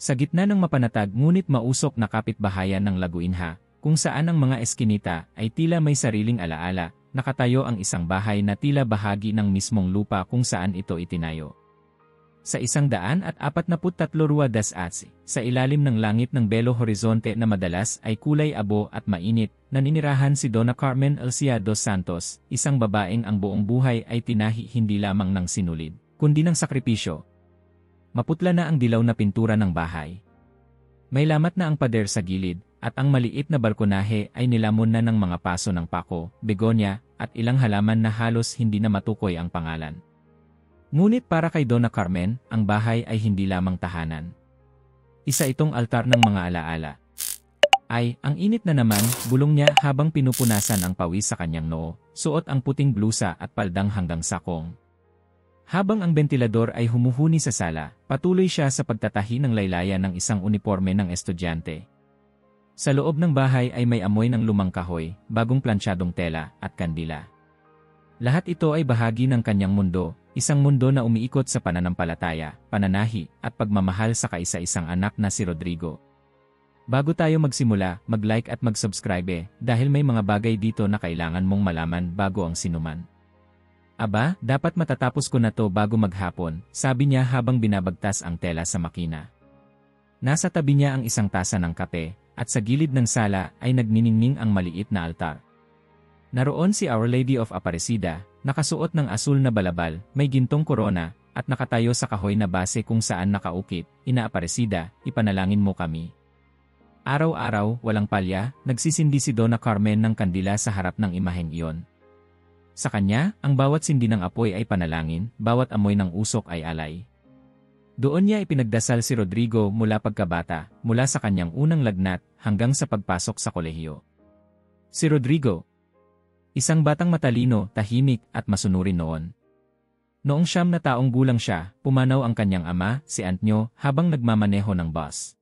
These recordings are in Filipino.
Sa gitna ng mapanatag ngunit mausok na kapitbahayan ng Laguinha, kung saan ang mga eskinita ay tila may sariling alaala, nakatayo ang isang bahay na tila bahagi ng mismong lupa kung saan ito itinayo. Sa 143 Ruedas Atsi, sa ilalim ng langit ng Belo Horizonte na madalas ay kulay abo at mainit, naninirahan si Donna Carmen Elcia dos Santos, isang babaeng ang buong buhay ay tinahi hindi lamang ng sinulid, kundi ng sakripisyo. Maputla na ang dilaw na pintura ng bahay. May lamat na ang pader sa gilid, at ang maliit na balkonahe ay nilamon na ng mga paso ng pako, begonia, at ilang halaman na halos hindi na matukoy ang pangalan. Ngunit para kay Donna Carmen, ang bahay ay hindi lamang tahanan. Isa itong altar ng mga alaala. Ay, ang init na naman, bulong niya habang pinupunasan ang pawis sa kanyang noo, suot ang puting blusa at paldang hanggang sakong. Habang ang bentilador ay humuhuni sa sala, patuloy siya sa pagtatahi ng laylayan ng isang uniforme ng estudyante. Sa loob ng bahay ay may amoy ng lumang kahoy, bagong plansyadong tela, at kandila. Lahat ito ay bahagi ng kanyang mundo, isang mundo na umiikot sa pananampalataya, pananahi, at pagmamahal sa kaisa-isang anak na si Rodrigo. Bago tayo magsimula, mag-like at mag-subscribe dahil may mga bagay dito na kailangan mong malaman bago ang sinuman. Aba, dapat matatapos ko na to bago maghapon, sabi niya habang binabagtas ang tela sa makina. Nasa tabi niya ang isang tasa ng kape, at sa gilid ng sala ay nagniningning ang maliit na altar. Naroon si Our Lady of Aparecida, nakasuot ng asul na balabal, may gintong korona, at nakatayo sa kahoy na base kung saan nakaukit, Ina Aparecida, ipanalangin mo kami. Araw-araw, walang palya, nagsisindi si Donna Carmen ng kandila sa harap ng imaheng iyon. Sa kanya, ang bawat sindi ng apoy ay panalangin, bawat amoy ng usok ay alay. Doon niya ipinagdasal si Rodrigo mula pagkabata, mula sa kanyang unang lagnat, hanggang sa pagpasok sa kolehiyo. Si Rodrigo, isang batang matalino, tahimik, at masunurin noon. Noong 9 na taong gulang siya, pumanaw ang kanyang ama, si Antonio, habang nagmamaneho ng bus.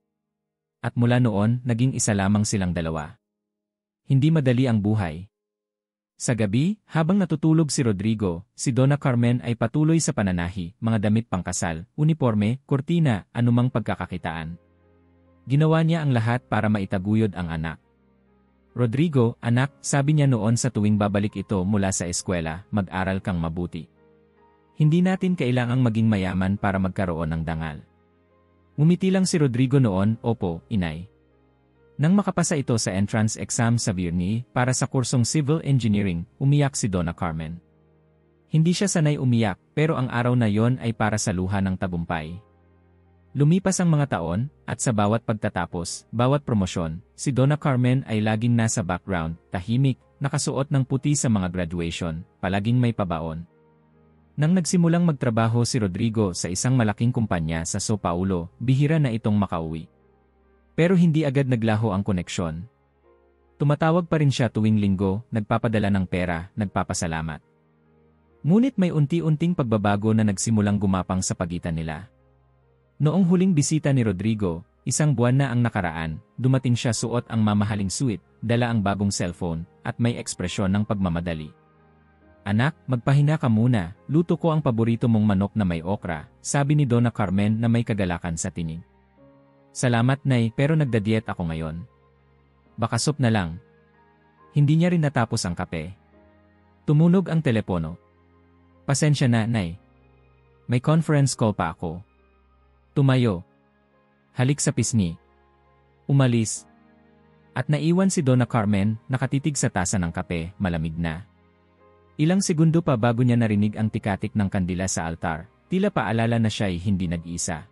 At mula noon, naging isa lamang silang dalawa. Hindi madali ang buhay. Sa gabi, habang natutulog si Rodrigo, si Donna Carmen ay patuloy sa pananahi, mga damit pangkasal, uniforme, kurtina, anumang pagkakakitaan. Ginawa niya ang lahat para maitaguyod ang anak. Rodrigo, anak, sabi niya noon sa tuwing babalik ito mula sa eskwela, mag-aral kang mabuti. Hindi natin kailangang maging mayaman para magkaroon ng dangal. Ngumiti lang si Rodrigo noon, opo, inay. Nang makapasa ito sa entrance exam sa Virni para sa kursong Civil Engineering, umiyak si Donna Carmen. Hindi siya sanay umiyak, pero ang araw na yon ay para sa luha ng tagumpay. Lumipas ang mga taon, at sa bawat pagtatapos, bawat promosyon, si Donna Carmen ay laging nasa background, tahimik, nakasuot ng puti sa mga graduation, palaging may pabaon. Nang nagsimulang magtrabaho si Rodrigo sa isang malaking kumpanya sa São Paulo, bihira na itong makauwi. Pero hindi agad naglaho ang koneksyon. Tumatawag pa rin siya tuwing linggo, nagpapadala ng pera, nagpapasalamat. Ngunit may unti-unting pagbabago na nagsimulang gumapang sa pagitan nila. Noong huling bisita ni Rodrigo, isang buwan na ang nakaraan, dumating siya suot ang mamahaling suit, dala ang bagong cellphone, at may ekspresyon ng pagmamadali. Anak, magpahinga ka muna, luto ko ang paborito mong manok na may okra, sabi ni Donna Carmen na may kagalakan sa tinig. Salamat nay, pero nagda-diet ako ngayon. Baka soup na lang. Hindi niya rin natapos ang kape. Tumunog ang telepono. Pasensya na, nay. May conference call pa ako. Tumayo. Halik sa pisngi. Umalis. At naiwan si Donna Carmen, nakatitig sa tasa ng kape, malamig na. Ilang segundo pa bago niya narinig ang tikatik ng kandila sa altar, tila paalala na siya'y hindi nag-isa.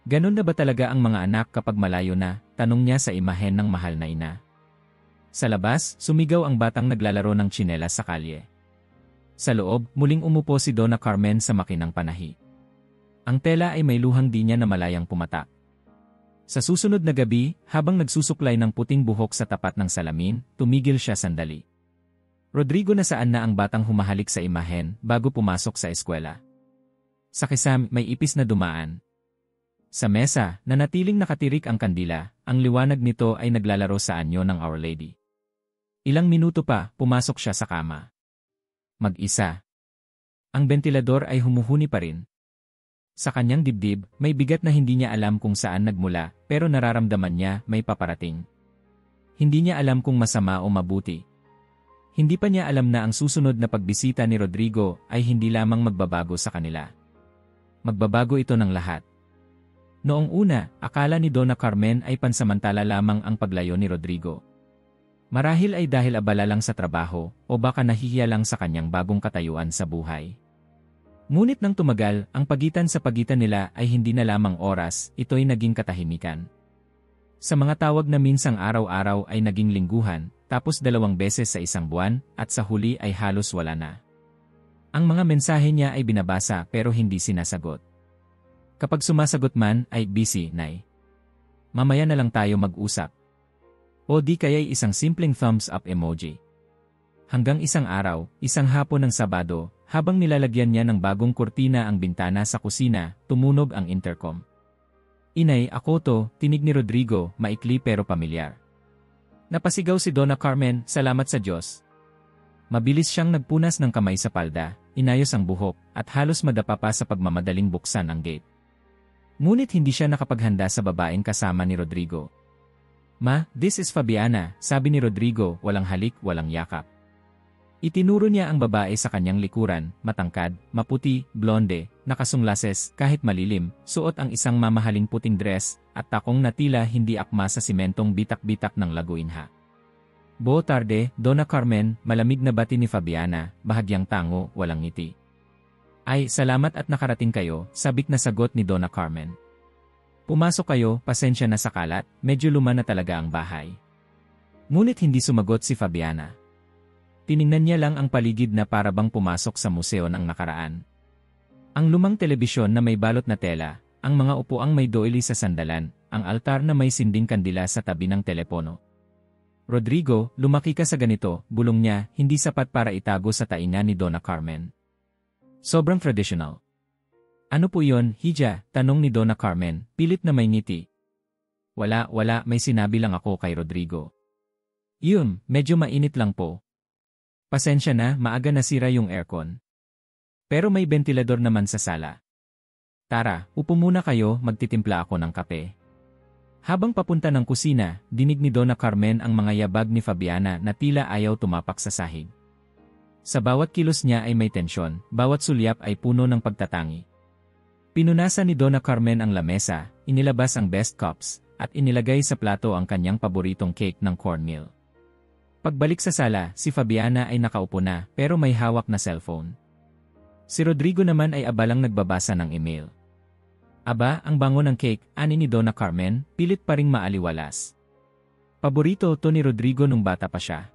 Ganon na ba talaga ang mga anak kapag malayo na? Tanong niya sa imahen ng mahal na ina. Sa labas, sumigaw ang batang naglalaro ng tsinelas sa kalye. Sa loob, muling umupo si Donna Carmen sa makinang panahi. Ang tela ay may luhang di niya na malayang pumatak. Sa susunod na gabi, habang nagsusuklay ng puting buhok sa tapat ng salamin, tumigil siya sandali. Rodrigo, nasaan na ang batang humahalik sa imahen bago pumasok sa eskwela? Sa kisam, may ipis na dumaan. Sa mesa, nanatiling nakatirik ang kandila, ang liwanag nito ay naglalaro sa anyo ng Our Lady. Ilang minuto pa, pumasok siya sa kama. Mag-isa. Ang bentilador ay humuhuni pa rin. Sa kanyang dibdib, may bigat na hindi niya alam kung saan nagmula, pero nararamdaman niya may paparating. Hindi niya alam kung masama o mabuti. Hindi pa niya alam na ang susunod na pagbisita ni Rodrigo ay hindi lamang magbabago sa kanila. Magbabago ito ng lahat. Noong una, akala ni Donna Carmen ay pansamantala lamang ang paglayo ni Rodrigo. Marahil ay dahil abala lang sa trabaho o baka nahihiya lang sa kanyang bagong katayuan sa buhay. Ngunit nang tumagal, ang pagitan sa pagitan nila ay hindi na lamang oras, ito'y naging katahimikan. Sa mga tawag na minsang araw-araw ay naging lingguhan, tapos 2 beses sa isang buwan, at sa huli ay halos wala na. Ang mga mensahe niya ay binabasa pero hindi sinasagot. Kapag sumasagot man ay busy, nay. Mamaya na lang tayo mag-usap. O di kaya'y isang simpleng thumbs up emoji. Hanggang isang araw, isang hapon ng Sabado, habang nilalagyan niya ng bagong kurtina ang bintana sa kusina, tumunog ang intercom. Inay, ako to, tinig ni Rodrigo, maikli pero pamilyar. Napasigaw si Donna Carmen, salamat sa Diyos. Mabilis siyang nagpunas ng kamay sa palda, inayos ang buhok, at halos madapa pa sa pagmamadaling buksan ang gate. Ngunit hindi siya nakapaghanda sa babaeng kasama ni Rodrigo. Ma, this is Fabiana, sabi ni Rodrigo, walang halik, walang yakap. Itinuro niya ang babae sa kanyang likuran, matangkad, maputi, blonde, nakasunglases, kahit malilim, suot ang isang mamahaling puting dress, at takong na tila hindi akma sa simentong bitak-bitak ng laguinha. Buo tarde, Donna Carmen, malamig na bati ni Fabiana, bahagyang tango, walang ngiti. Ay, salamat at nakarating kayo, sabik na sagot ni Donna Carmen. Pumasok kayo, pasensya na sa kalat, medyo luma na talaga ang bahay. Ngunit hindi sumagot si Fabiana. Tiningnan niya lang ang paligid na para bang pumasok sa museo ng nakaraan. Ang lumang telebisyon na may balot na tela, ang mga upuang may doily sa sandalan, ang altar na may sinding kandila sa tabi ng telepono. Rodrigo, lumaki ka sa ganito, bulong niya, hindi sapat para itago sa tainga ni Donna Carmen. Sobrang traditional. Ano po yon, hija? Tanong ni Donna Carmen, pilit na may ngiti. Wala, may sinabi lang ako kay Rodrigo. Yun, medyo mainit lang po. Pasensya na, maaga nasira yung aircon. Pero may ventilador naman sa sala. Tara, upo muna kayo, magtitimpla ako ng kape. Habang papunta ng kusina, dinig ni Donna Carmen ang mga yabag ni Fabiana na tila ayaw tumapak sa sahig. Sa bawat kilos niya ay may tensyon, bawat sulyap ay puno ng pagtatangi. Pinunasan ni Donna Carmen ang lamesa, inilabas ang best cups, at inilagay sa plato ang kanyang paboritong cake ng cornmeal. Pagbalik sa sala, si Fabiana ay nakaupo na pero may hawak na cellphone. Si Rodrigo naman ay abalang nagbabasa ng email. Aba, ang bango ng cake, ani ni Donna Carmen, pilit pa ring maaliwalas. Paborito to ni Rodrigo nung bata pa siya.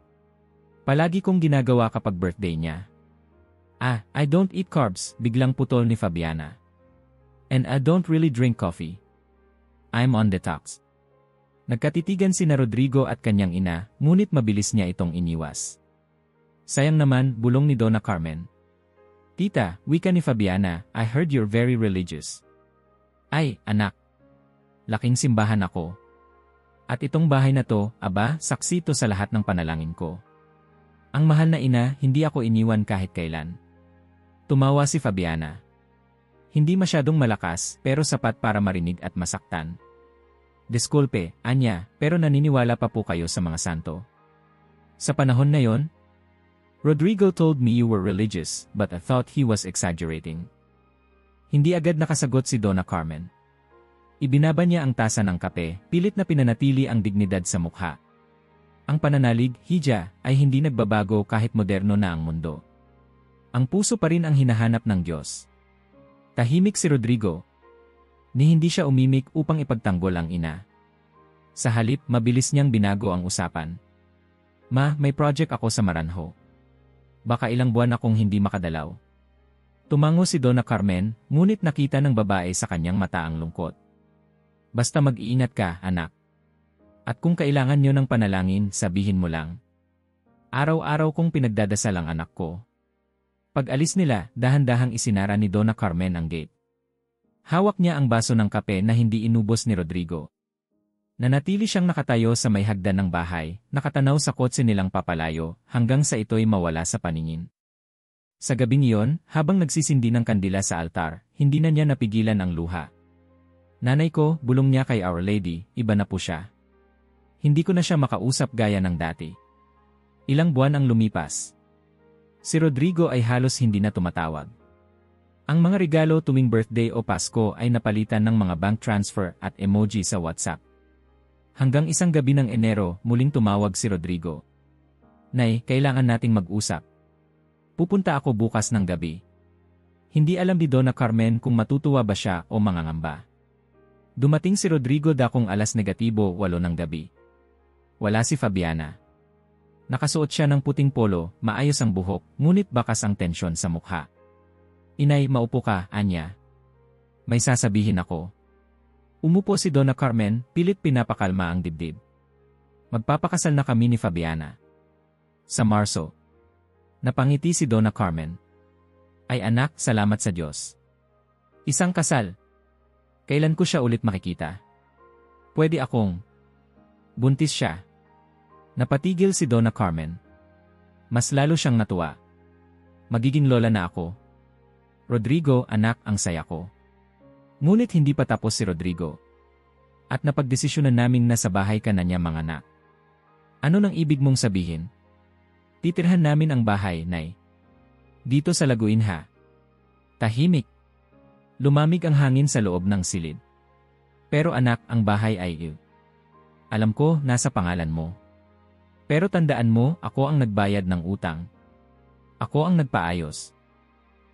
Palagi kong ginagawa kapag birthday niya. Ah, I don't eat carbs, biglang putol ni Fabiana. And I don't really drink coffee. I'm on detox. Nagkatitigan sina Rodrigo at kanyang ina, ngunit mabilis niya itong iniwas. Sayang naman, bulong ni Donna Carmen. Tita, wika ni Fabiana, I heard you're very religious. Ay, anak. Laking simbahan ako. At itong bahay na to, aba, saksi to sa lahat ng panalangin ko. Ang mahal na ina, hindi ako iniwan kahit kailan. Tumawa si Fabiana. Hindi masyadong malakas, pero sapat para marinig at masaktan. Diskulpe, Anya, pero naniniwala pa po kayo sa mga santo. Sa panahon na yon, Rodrigo told me you were religious, but I thought he was exaggerating. Hindi agad nakasagot si Donna Carmen. Ibinaba niya ang tasa ng kape, pilit na pinanatili ang dignidad sa mukha. Ang pananalig, hija, ay hindi nagbabago kahit moderno na ang mundo. Ang puso pa rin ang hinahanap ng Diyos. Tahimik si Rodrigo. Ni hindi siya umimik upang ipagtanggol ang ina. Sa halip, mabilis niyang binago ang usapan. Ma, may project ako sa Maranho. Baka ilang buwan akong hindi makadalaw. Tumango si Donna Carmen, ngunit nakita ng babae sa kanyang mata ang lungkot. Basta mag-iingat ka, anak. At kung kailangan niyo ng panalangin, sabihin mo lang. Araw-araw kong pinagdadasal ang anak ko. Pag alis nila, dahan-dahang isinara ni Donna Carmen ang gate. Hawak niya ang baso ng kape na hindi inubos ni Rodrigo. Nanatili siyang nakatayo sa may hagdan ng bahay, nakatanaw sa kotse nilang papalayo, hanggang sa ito'y mawala sa paningin. Sa gabing iyon, habang nagsisindi ng kandila sa altar, hindi na niya napigilan ang luha. Nanay ko, bulong niya kay Our Lady, iba na po siya. Hindi ko na siya makausap gaya ng dati. Ilang buwan ang lumipas. Si Rodrigo ay halos hindi na tumatawag. Ang mga regalo tuwing birthday o Pasko ay napalitan ng mga bank transfer at emoji sa WhatsApp. Hanggang isang gabi ng Enero, muling tumawag si Rodrigo. Nay, kailangan nating mag-usap. Pupunta ako bukas ng gabi. Hindi alam ni Donna Carmen kung matutuwa ba siya o mangangamba. Dumating si Rodrigo dakong alas negatibo 8 ng gabi. Wala si Fabiana. Nakasuot siya ng puting polo, maayos ang buhok, ngunit bakas ang tensyon sa mukha. Inay, maupo ka, anya. May sasabihin ako. Umupo si Donna Carmen, pilit pinapakalma ang dibdib. Magpapakasal na kami ni Fabiana. Sa Marso. Napangiti si Donna Carmen. Ay anak, salamat sa Diyos. Isang kasal. Kailan ko siya ulit makikita? Pwede akong... Buntis siya. Napatigil si Donna Carmen. Mas lalo siyang natuwa. Magiging lola na ako. Rodrigo, anak, ang saya ko. Ngunit hindi pa tapos si Rodrigo. At napagdesisyonan naming nasa bahay ka na niya mga anak. Ano nang ibig mong sabihin? Titirhan namin ang bahay, Nay. Dito sa Laguinha. Tahimik. Lumamig ang hangin sa loob ng silid. Pero anak, ang bahay ay iyo. Alam ko, nasa pangalan mo. Pero tandaan mo, ako ang nagbayad ng utang. Ako ang nagpaayos.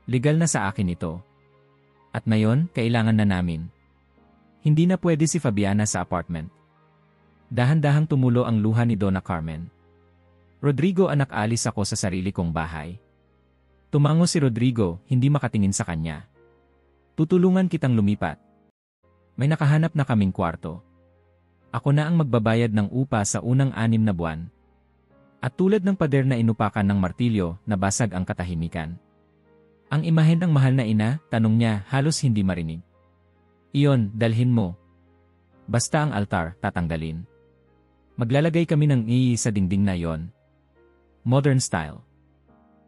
Legal na sa akin ito. At ngayon, kailangan na namin. Hindi na pwede si Fabiana sa apartment. Dahan-dahang tumulo ang luha ni Donna Carmen. Rodrigo, anak, alis ako sa sarili kong bahay. Tumango si Rodrigo, hindi makatingin sa kanya. Tutulungan kitang lumipat. May nakahanap na kaming kwarto. Ako na ang magbabayad ng upa sa unang 6 na buwan. At tulad ng pader na inupakan ng martilyo, nabasag ang katahimikan. Ang imahen ng mahal na ina, tanong niya, halos hindi marinig. Iyon, dalhin mo. Basta ang altar, tatanggalin. Maglalagay kami ng sa dingding na yon. Modern style.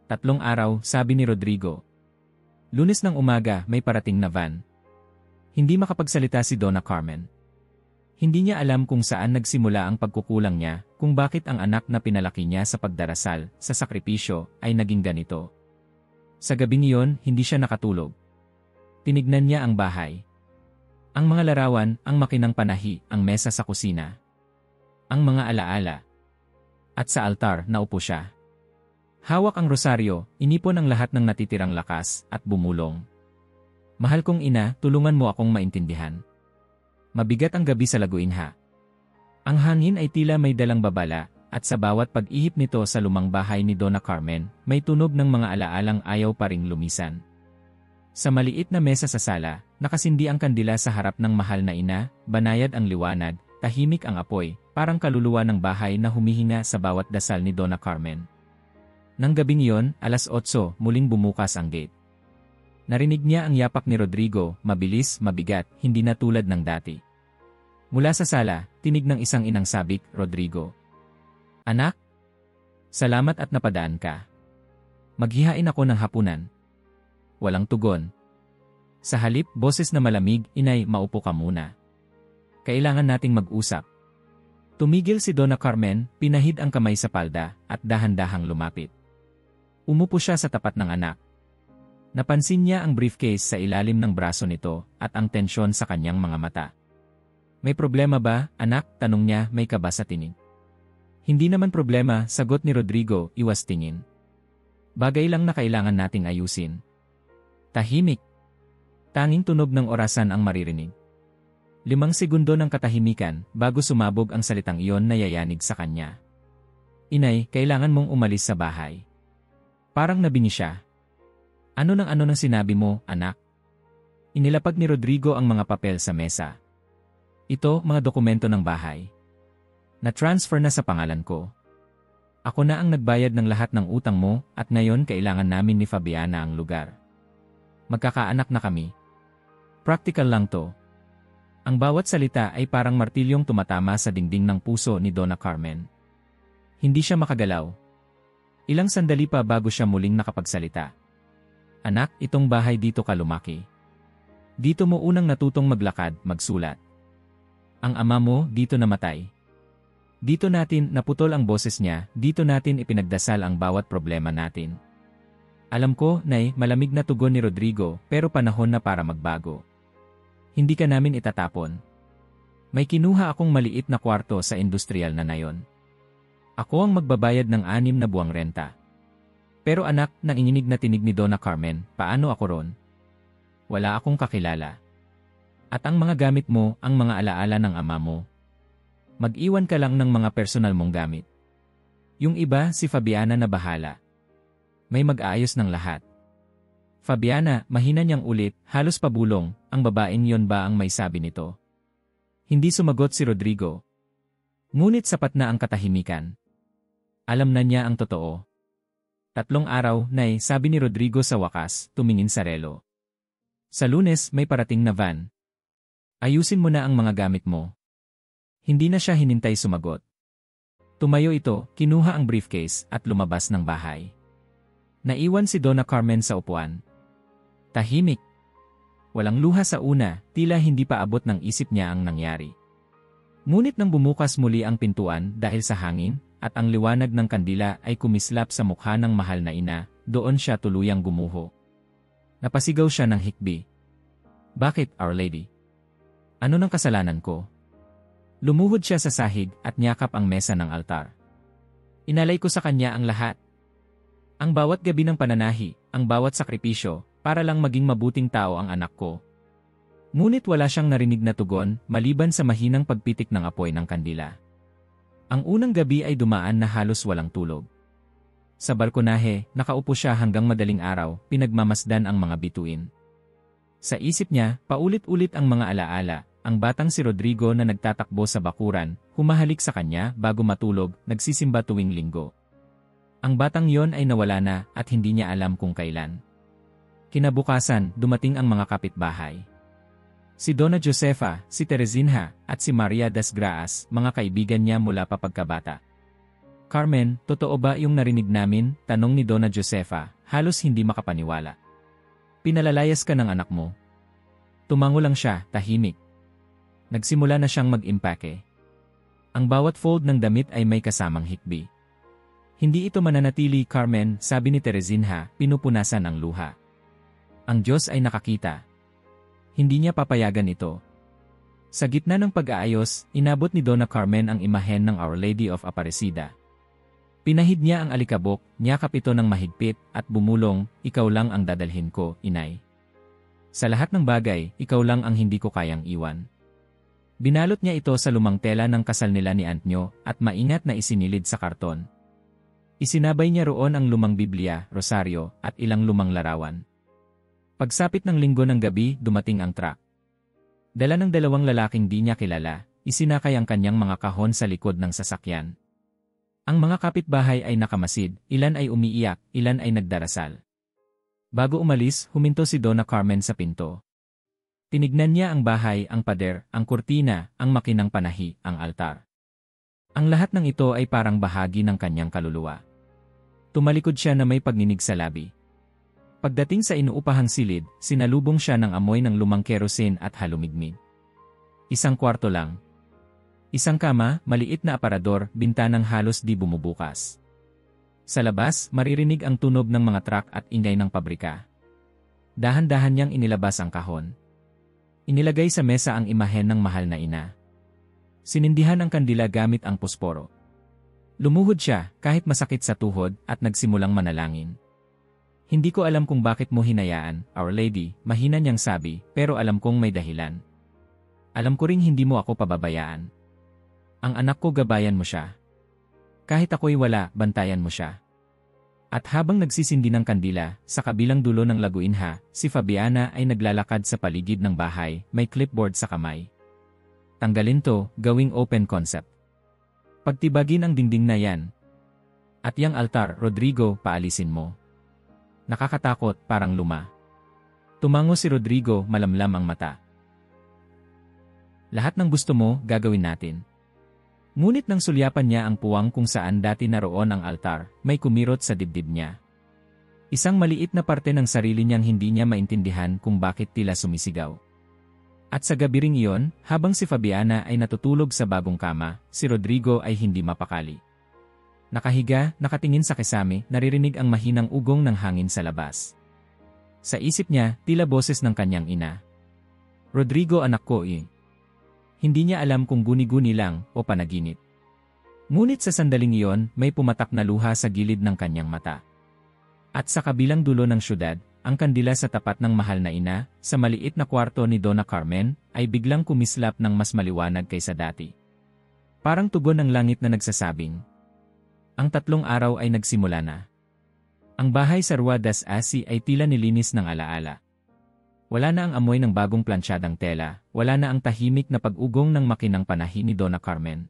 3 araw, sabi ni Rodrigo. Lunes ng umaga, may parating na van. Hindi makapagsalita si Donna Carmen. Hindi niya alam kung saan nagsimula ang pagkukulang niya, kung bakit ang anak na pinalaki niya sa pagdarasal, sa sakripisyo, ay naging ganito. Sa gabing iyon, hindi siya nakatulog. Tinignan niya ang bahay. Ang mga larawan, ang makinang panahi, ang mesa sa kusina. Ang mga alaala. At sa altar, naupo siya. Hawak ang rosaryo, inipon ang lahat ng natitirang lakas, at bumulong. Mahal kong ina, tulungan mo akong maintindihan. Mabigat ang gabi sa Laguinha. Ang hangin ay tila may dalang babala, at sa bawat pag-ihip nito sa lumang bahay ni Donna Carmen, may tunog ng mga alaalang ayaw pa ring lumisan. Sa maliit na mesa sa sala, nakasindi ang kandila sa harap ng mahal na ina, banayad ang liwanag, tahimik ang apoy, parang kaluluwa ng bahay na humihinga sa bawat dasal ni Donna Carmen. Nang gabing iyon, alas 8, muling bumukas ang gate. Narinig niya ang yapak ni Rodrigo, mabilis, mabigat, hindi na tulad ng dati. Mula sa sala, tinig ng isang inang sabik, Rodrigo. Anak? Salamat at napadaan ka. Maghihain ako ng hapunan. Walang tugon. Sa halip, boses na malamig, inay, maupo ka muna. Kailangan nating mag-usap. Tumigil si Donna Carmen, pinahid ang kamay sa palda, at dahan-dahang lumapit. Umupo siya sa tapat ng anak. Napansin niya ang briefcase sa ilalim ng braso nito, at ang tensyon sa kanyang mga mata. May problema ba, anak? Tanong niya, may kaba sa tinig. Hindi naman problema, sagot ni Rodrigo, iwas tingin. Bagay lang na kailangan nating ayusin. Tahimik. Tanging tunog ng orasan ang maririnig. 5 segundo ng katahimikan, bago sumabog ang salitang iyon na yayanig sa kanya. Inay, kailangan mong umalis sa bahay. Parang nabingi siya. Ano nang sinabi mo, anak? Inilapag ni Rodrigo ang mga papel sa mesa. Ito, mga dokumento ng bahay. Na-transfer na sa pangalan ko. Ako na ang nagbayad ng lahat ng utang mo, at ngayon kailangan namin ni Fabiana ang lugar. Magkakaanak na kami. Practical lang to. Ang bawat salita ay parang martilyong tumatama sa dingding ng puso ni Donna Carmen. Hindi siya makagalaw. Ilang sandali pa bago siya muling nakapagsalita. Anak, itong bahay dito ka lumaki. Dito mo unang natutong maglakad, magsulat. Ang ama mo dito namatay. Dito natin naputol ang boses niya, dito natin ipinagdasal ang bawat problema natin. Alam ko, Nay, malamig na tugon ni Rodrigo, pero panahon na para magbago. Hindi ka namin itatapon. May kinuha akong maliit na kwarto sa industrial na nayon. Ako ang magbabayad ng 6 na buwang renta. Pero anak, nanginginig na tinig ni Donna Carmen, paano ako ron? Wala akong kakilala. At ang mga gamit mo, ang mga alaala ng ama mo. Mag-iwan ka lang ng mga personal mong gamit. Yung iba, si Fabiana na bahala. May mag-aayos ng lahat. Fabiana, mahina niyang ulit, halos pabulong, ang babaeng yon ba ang may sabi nito? Hindi sumagot si Rodrigo. Ngunit sapat na ang katahimikan. Alam na niya ang totoo. 3 araw, Nay, sabi ni Rodrigo sa wakas, tumingin sa relo. Sa Lunes, may parating na van. Ayusin mo na ang mga gamit mo. Hindi na siya hinintay sumagot. Tumayo ito, kinuha ang briefcase at lumabas ng bahay. Naiwan si Donna Carmen sa upuan. Tahimik. Walang luha sa una, tila hindi pa abot ng isip niya ang nangyari. Ngunit nang bumukas muli ang pintuan dahil sa hangin, at ang liwanag ng kandila ay kumislap sa mukha ng mahal na ina, doon siya tuluyang gumuho. Napasigaw siya ng hikbi. Bakit, Our Lady? Ano nang kasalanan ko? Lumuhod siya sa sahig at niyakap ang mesa ng altar. Inalay ko sa kanya ang lahat. Ang bawat gabi ng pananahi, ang bawat sakripisyo, para lang maging mabuting tao ang anak ko. Ngunit wala siyang narinig na tugon, maliban sa mahinang pagpitik ng apoy ng kandila. Ang unang gabi ay dumaan na halos walang tulog. Sa balkonahe, nakaupo siya hanggang madaling araw, pinagmamasdan ang mga bituin. Sa isip niya, paulit-ulit ang mga alaala, ang batang si Rodrigo na nagtatakbo sa bakuran, humahalik sa kanya bago matulog, nagsisimba tuwing linggo. Ang batang yon ay nawala na at hindi niya alam kung kailan. Kinabukasan, dumating ang mga kapitbahay. Si Donna Josefa, si Teresinha, at si Maria das Graas, mga kaibigan niya mula pa pagkabata. Carmen, totoo ba yung narinig namin? Tanong ni Donna Josefa, halos hindi makapaniwala. Pinalalayas ka ng anak mo. Tumango lang siya, tahimik. Nagsimula na siyang mag-impake. Ang bawat fold ng damit ay may kasamang hikbi. Hindi ito mananatili, Carmen, sabi ni Teresinha, pinupunasan ang luha. Ang Diyos ay nakakita. Hindi niya papayagan ito. Sa gitna ng pag-aayos, inabot ni Donna Carmen ang imahen ng Our Lady of Aparecida. Pinahid niya ang alikabok, niyakap ito ng mahigpit, at bumulong, ikaw lang ang dadalhin ko, inay. Sa lahat ng bagay, ikaw lang ang hindi ko kayang iwan. Binalot niya ito sa lumang tela ng kasal nila ni Antnyo, at maingat na isinilid sa karton. Isinabay niya roon ang lumang Biblia, rosaryo, at ilang lumang larawan. Pagsapit ng linggo ng gabi, dumating ang truck. Dala ng 2 lalaking di niya kilala, isinakay ang kanyang mga kahon sa likod ng sasakyan. Ang mga kapitbahay ay nakamasid, ilan ay umiiyak, ilan ay nagdarasal. Bago umalis, huminto si Donna Carmen sa pinto. Tinignan niya ang bahay, ang pader, ang kurtina, ang makinang panahi, ang altar. Ang lahat ng ito ay parang bahagi ng kanyang kaluluwa. Tumalikod siya na may pagninig sa labi. Pagdating sa inuupahang silid, sinalubong siya ng amoy ng lumang kerosene at halumigmig. Isang kwarto lang. Isang kama, maliit na aparador, bintanang halos di bumubukas. Sa labas, maririnig ang tunog ng mga truck at ingay ng pabrika. Dahan-dahan niyang inilabas ang kahon. Inilagay sa mesa ang imahen ng mahal na ina. Sinindihan ang kandila gamit ang posporo. Lumuhod siya, kahit masakit sa tuhod, at nagsimulang manalangin. Hindi ko alam kung bakit mo hinayaan, Our Lady, mahina niyang sabi, pero alam kong may dahilan. Alam ko ring hindi mo ako pababayaan. Ang anak ko gabayan mo siya. Kahit ako'y wala, bantayan mo siya. At habang nagsisindi ng kandila, sa kabilang dulo ng laguinha, si Fabiana ay naglalakad sa paligid ng bahay, may clipboard sa kamay. Tanggalin to, gawing open concept. Pagtibagin ang dingding na yan. At yang altar, Rodrigo, paalisin mo. Nakakatakot, parang luma. Tumango si Rodrigo, malamlam ang mata. Lahat ng gusto mo, gagawin natin. Ngunit nang sulyapan niya ang puwang kung saan dati naroon ang altar, may kumirot sa dibdib niya. Isang maliit na parte ng sarili niyang hindi niya maintindihan kung bakit tila sumisigaw. At sa gabi ring iyon, habang si Fabiana ay natutulog sa bagong kama, si Rodrigo ay hindi mapakali. Nakahiga, nakatingin sa kisame, naririnig ang mahinang ugong ng hangin sa labas. Sa isip niya, tila boses ng kanyang ina. Rodrigo, anak ko eh. Hindi niya alam kung guni-guni lang o panaginip. Ngunit sa sandaling iyon, may pumatak na luha sa gilid ng kanyang mata. At sa kabilang dulo ng syudad, ang kandila sa tapat ng mahal na ina, sa maliit na kwarto ni Donna Carmen, ay biglang kumislap ng mas maliwanag kaysa dati. Parang tugon ng langit na nagsasabing, ang 3 araw ay nagsimula na. Ang bahay sa Rua das Asi ay tila nilinis ng alaala. Wala na ang amoy ng bagong plantsadang tela, wala na ang tahimik na pag-ugong ng makinang panahi ni Donna Carmen.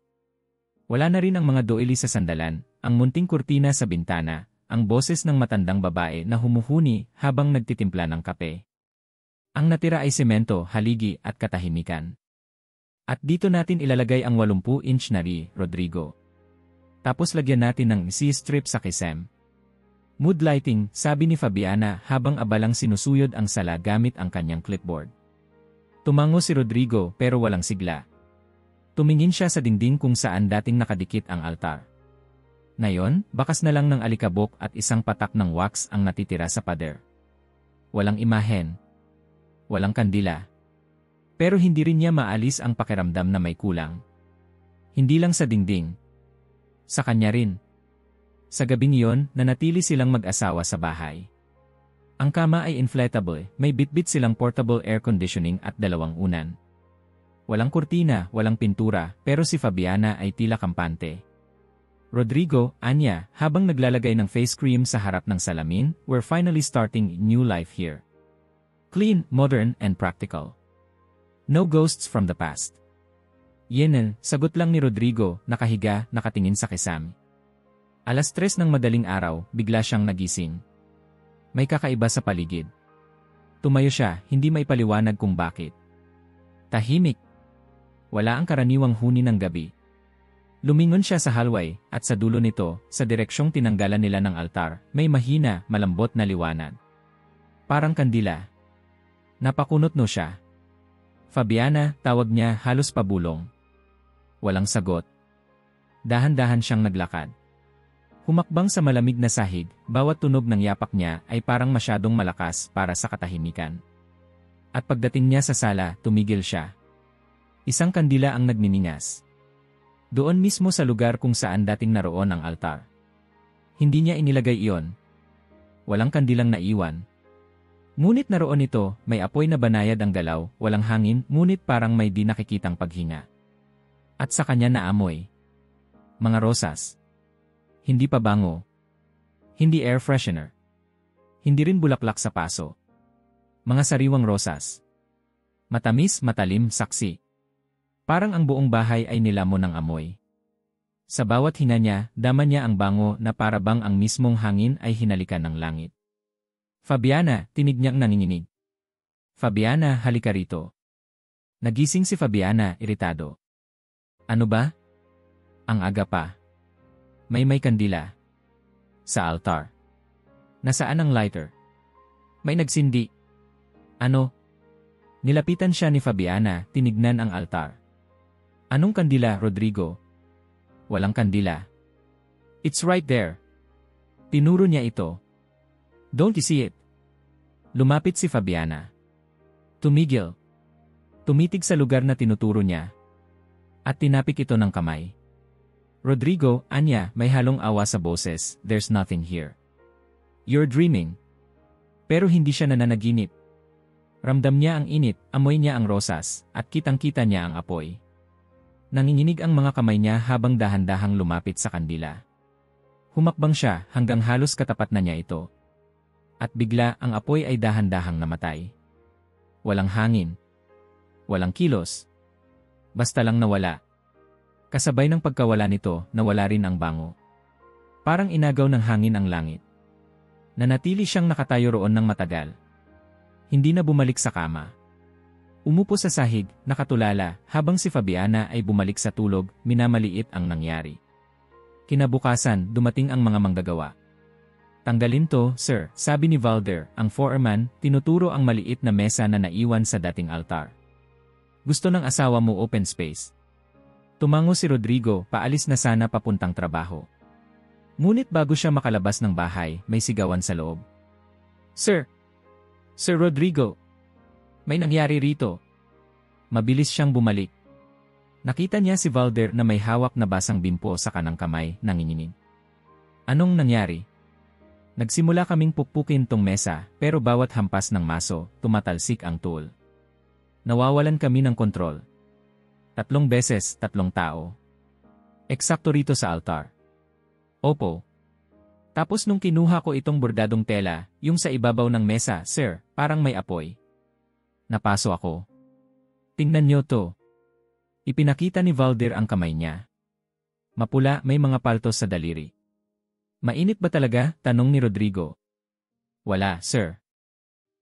Wala na rin ang mga doili sa sandalan, ang munting kurtina sa bintana, ang boses ng matandang babae na humuhuni habang nagtitimpla ng kape. Ang natira ay semento, haligi at katahimikan. At dito natin ilalagay ang 80-inch na Rodrigo. Tapos lagyan natin ng C-strip sa kisame. Mood lighting, sabi ni Fabiana habang abalang sinusuyod ang sala gamit ang kanyang clipboard. Tumango si Rodrigo pero walang sigla. Tumingin siya sa dingding kung saan dating nakadikit ang altar. Ngayon, bakas na lang ng alikabok at isang patak ng wax ang natitira sa pader. Walang imahen. Walang kandila. Pero hindi rin niya maalis ang pakiramdam na may kulang. Hindi lang sa dingding. Sa kanya rin. Sa gabing iyon, nanatili silang mag-asawa sa bahay. Ang kama ay inflatable, may bitbit silang portable air conditioning at 2 unan. Walang kurtina, walang pintura, pero si Fabiana ay tila kampante. Rodrigo, anya, habang naglalagay ng face cream sa harap ng salamin, we're finally starting new life here. Clean, modern, and practical. No ghosts from the past. Yenel, sagot lang ni Rodrigo, nakahiga, nakatingin sa kisame. 3:00 ng madaling araw, bigla siyang nagising. May kakaiba sa paligid. Tumayo siya, hindi may paliwanag kung bakit. Tahimik. Wala ang karaniwang huni ng gabi. Lumingon siya sa hallway, at sa dulo nito, sa direksyong tinanggalan nila ng altar, may mahina, malambot na liwanag. Parang kandila. Napakunot no siya. Fabiana, tawag niya, halos pabulong. Walang sagot. Dahan-dahan siyang naglakad. Humakbang sa malamig na sahig, bawat tunog ng yapak niya ay parang masyadong malakas para sa katahimikan. At pagdating niya sa sala, tumigil siya. Isang kandila ang nagniningas. Doon mismo sa lugar kung saan dating naroon ang altar. Hindi niya inilagay iyon. Walang kandilang naiwan. Ngunit naroon ito, may apoy na banayad ang galaw, walang hangin, ngunit parang may di nakikitang paghinga. At sa kanya naamoy. Mga rosas. Hindi pa bango. Hindi air freshener. Hindi rin bulaklak sa paso. Mga sariwang rosas. Matamis, matalim, saksi. Parang ang buong bahay ay nilamon ng amoy. Sa bawat hinga niya, dama niya ang bango na para bang ang mismong hangin ay hinalikan ng langit. Fabiana, tinig niyang nanginginig. Fabiana, halika rito. Nagising si Fabiana, iritado. Ano ba? Ang aga pa. May kandila. Sa altar. Nasaan ang lighter? May nagsindi. Ano? Nilapitan siya ni Fabiana, tinignan ang altar. Anong kandila, Rodrigo? Walang kandila. It's right there. Tinuro niya ito. Don't you see it? Lumapit si Fabiana. Tumigil. Tumitig sa lugar na tinuturo niya. At tinapik ito ng kamay. Rodrigo, anya, may halong awa sa boses, there's nothing here. You're dreaming. Pero hindi siya nananaginip. Ramdam niya ang init, amoy niya ang rosas, at kitang-kita niya ang apoy. Nanginginig ang mga kamay niya habang dahan-dahang lumapit sa kandila. Humakbang siya hanggang halos katapat na niya ito. At bigla ang apoy ay dahan-dahang namatay. Walang hangin. Walang kilos. Basta lang nawala. Kasabay ng pagkawala nito, nawala rin ang bango. Parang inagaw ng hangin ang langit. Nanatili siyang nakatayo roon ng matagal. Hindi na bumalik sa kama. Umupo sa sahig, nakatulala, habang si Fabiana ay bumalik sa tulog, minamaliit ang nangyari. Kinabukasan, dumating ang mga manggagawa. Tanggalin to, sir, sabi ni Valder, ang foreman, tinuturo ang maliit na mesa na naiwan sa dating altar. Gusto ng asawa mo open space. Tumango si Rodrigo, paalis na sana papuntang trabaho. Ngunit bago siya makalabas ng bahay, may sigawan sa loob. Sir! Sir Rodrigo! May nangyari rito. Mabilis siyang bumalik. Nakita niya si Valder na may hawak na basang bimpo sa kanang kamay, nanginginig. Anong nangyari? Nagsimula kaming pukpukin tong mesa, pero bawat hampas ng maso, tumatalsik ang tool. Nawawalan kami ng kontrol. 3 beses, 3 tao. Eksakto rito sa altar. Opo. Tapos nung kinuha ko itong bordadong tela, yung sa ibabaw ng mesa, sir, parang may apoy. Napaso ako. Tingnan niyo to. Ipinakita ni Valder ang kamay niya. Mapula, may mga paltos sa daliri. Mainit ba talaga? Tanong ni Rodrigo. Wala, sir.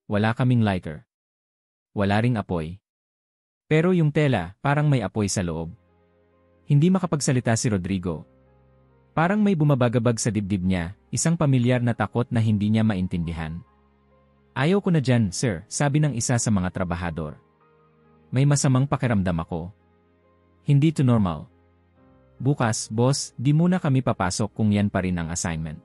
Wala kaming lighter. Wala ring apoy. Pero yung tela, parang may apoy sa loob. Hindi makapagsalita si Rodrigo. Parang may bumabagabag sa dibdib niya, isang pamilyar na takot na hindi niya maintindihan. Ayaw ko na dyan, sir, sabi ng isa sa mga trabahador. May masamang pakiramdam ako. Hindi to normal. Bukas, boss, di muna kami papasok kung yan pa rin ang assignment.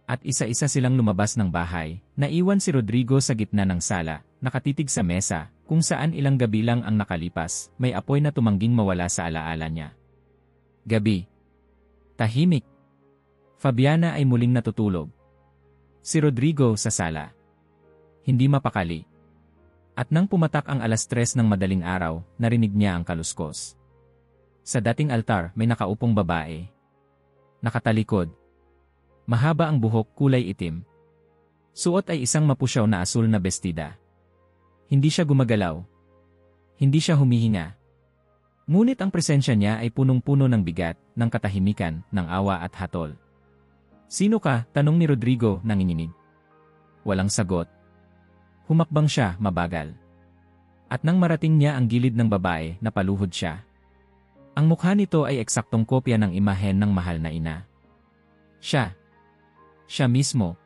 At isa-isa silang lumabas ng bahay, naiwan si Rodrigo sa gitna ng sala, nakatitig sa mesa, kung saan ilang gabi lang ang nakalipas, may apoy na tumangging mawala sa alaala niya. Gabi. Tahimik. Fabiana ay muling natutulog. Si Rodrigo sa sala. Hindi mapakali. At nang pumatak ang 3:00 ng madaling araw, narinig niya ang kaluskos. Sa dating altar, may nakaupong babae. Nakatalikod. Mahaba ang buhok, kulay itim. Suot ay isang mapusyaw na asul na bestida. Hindi siya gumagalaw. Hindi siya humihinga. Ngunit ang presensya niya ay punong-puno ng bigat, ng katahimikan, ng awa at hatol. Sino ka? Tanong ni Rodrigo, nanginginig. Walang sagot. Humakbang siya, mabagal. At nang marating niya ang gilid ng babae, napaluhod siya. Ang mukha nito ay eksaktong kopya ng imahen ng mahal na ina. Siya. Siya mismo.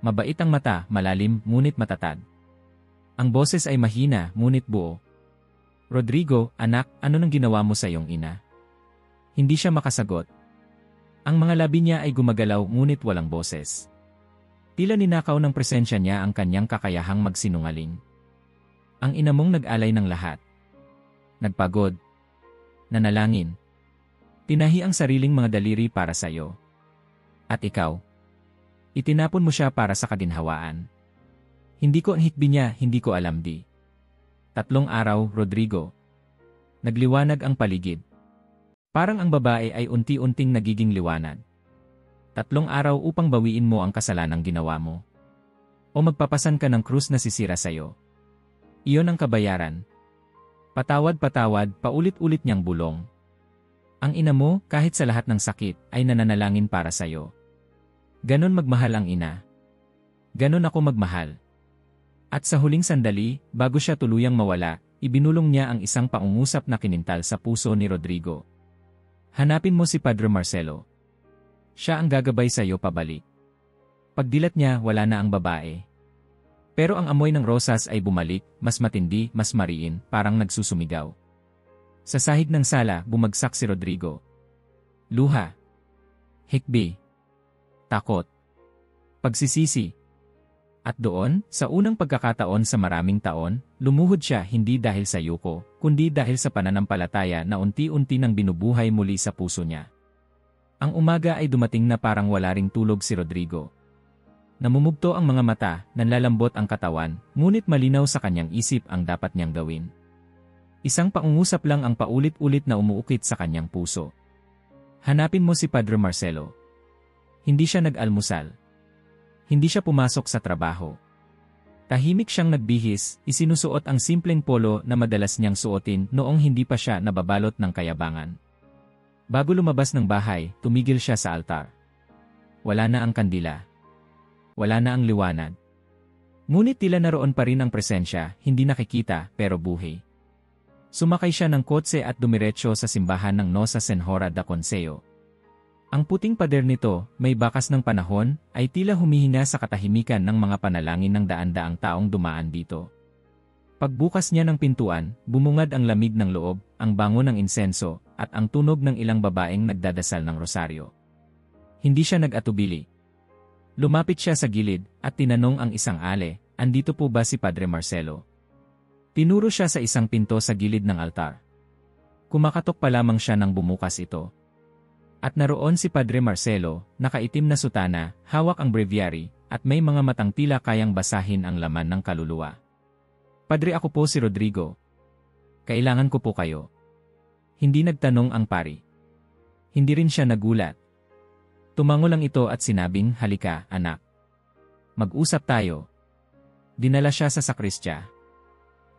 Mabait ang mata, malalim, ngunit matatag. Ang boses ay mahina, ngunit buo. Rodrigo, anak, ano nang ginawa mo sa iyong ina? Hindi siya makasagot. Ang mga labi niya ay gumagalaw ngunit walang boses. Tila ninakaw ng presensya niya ang kanyang kakayahang magsinungaling. Ang ina mong nag-alay ng lahat. Nagpagod. Nanalangin. Tinahi ang sariling mga daliri para sa iyo. At ikaw? Itinapon mo siya para sa kaginhawaan. Hindi ko ang hikbi niya, hindi ko alam di. 3 araw, Rodrigo. Nagliwanag ang paligid. Parang ang babae ay unti-unting nagiging liwanag. 3 araw upang bawiin mo ang kasalanang ginawa mo. O magpapasan ka ng krus na sisira sa iyo. Iyon ang kabayaran. Patawad-patawad, paulit-ulit niyang bulong. Ang ina mo, kahit sa lahat ng sakit, ay nananalangin para sa iyo. Ganon magmahal ang ina. Ganon ako magmahal. At sa huling sandali, bago siya tuluyang mawala, ibinulong niya ang isang paungusap na kinintal sa puso ni Rodrigo. Hanapin mo si Padre Marcelo. Siya ang gagabay sa iyo pabalik. Pagdilat niya, wala na ang babae. Pero ang amoy ng rosas ay bumalik, mas matindi, mas mariin, parang nagsusumigaw. Sa sahig ng sala, bumagsak si Rodrigo. Luha. Hikbi. Takot. Pagsisisi. At doon, sa unang pagkakataon sa maraming taon, lumuhod siya hindi dahil sa yuko, kundi dahil sa pananampalataya na unti-unti nang binubuhay muli sa puso niya. Ang umaga ay dumating na parang wala ring tulog si Rodrigo. Namumugto ang mga mata, nanlalambot ang katawan, ngunit malinaw sa kanyang isip ang dapat niyang gawin. Isang paungusap lang ang paulit-ulit na umuukit sa kanyang puso. Hanapin mo si Padre Marcelo. Hindi siya nag-almusal. Hindi siya pumasok sa trabaho. Tahimik siyang nagbihis, isinusuot ang simpleng polo na madalas niyang suotin noong hindi pa siya nababalot ng kayabangan. Bago lumabas ng bahay, tumigil siya sa altar. Wala na ang kandila. Wala na ang liwanag. Ngunit tila naroon pa rin ang presensya, hindi nakikita pero buhay. Sumakay siya ng kotse at dumiretso sa simbahan ng Nossa Senhora da Concejo. Ang puting pader nito, may bakas ng panahon, ay tila humihina sa katahimikan ng mga panalangin ng daan-daang taong dumaan dito. Pagbukas niya ng pintuan, bumungad ang lamig ng loob, ang bango ng insenso, at ang tunog ng ilang babaeng nagdadasal ng rosaryo. Hindi siya nag-atubili. Lumapit siya sa gilid, at tinanong ang isang ale, "Andito po ba si Padre Marcelo?" Tinuro siya sa isang pinto sa gilid ng altar. Kumakatok pa lamang siya nang bumukas ito. At naroon si Padre Marcelo, nakaitim na sutana, hawak ang breviary, at may mga matang tila kayang basahin ang laman ng kaluluwa. "Padre, ako po si Rodrigo. Kailangan ko po kayo." Hindi nagtanong ang pari. Hindi rin siya nagulat. Tumango lang ito at sinabing, "Halika, anak. Mag-usap tayo." Dinala siya sa sakristya.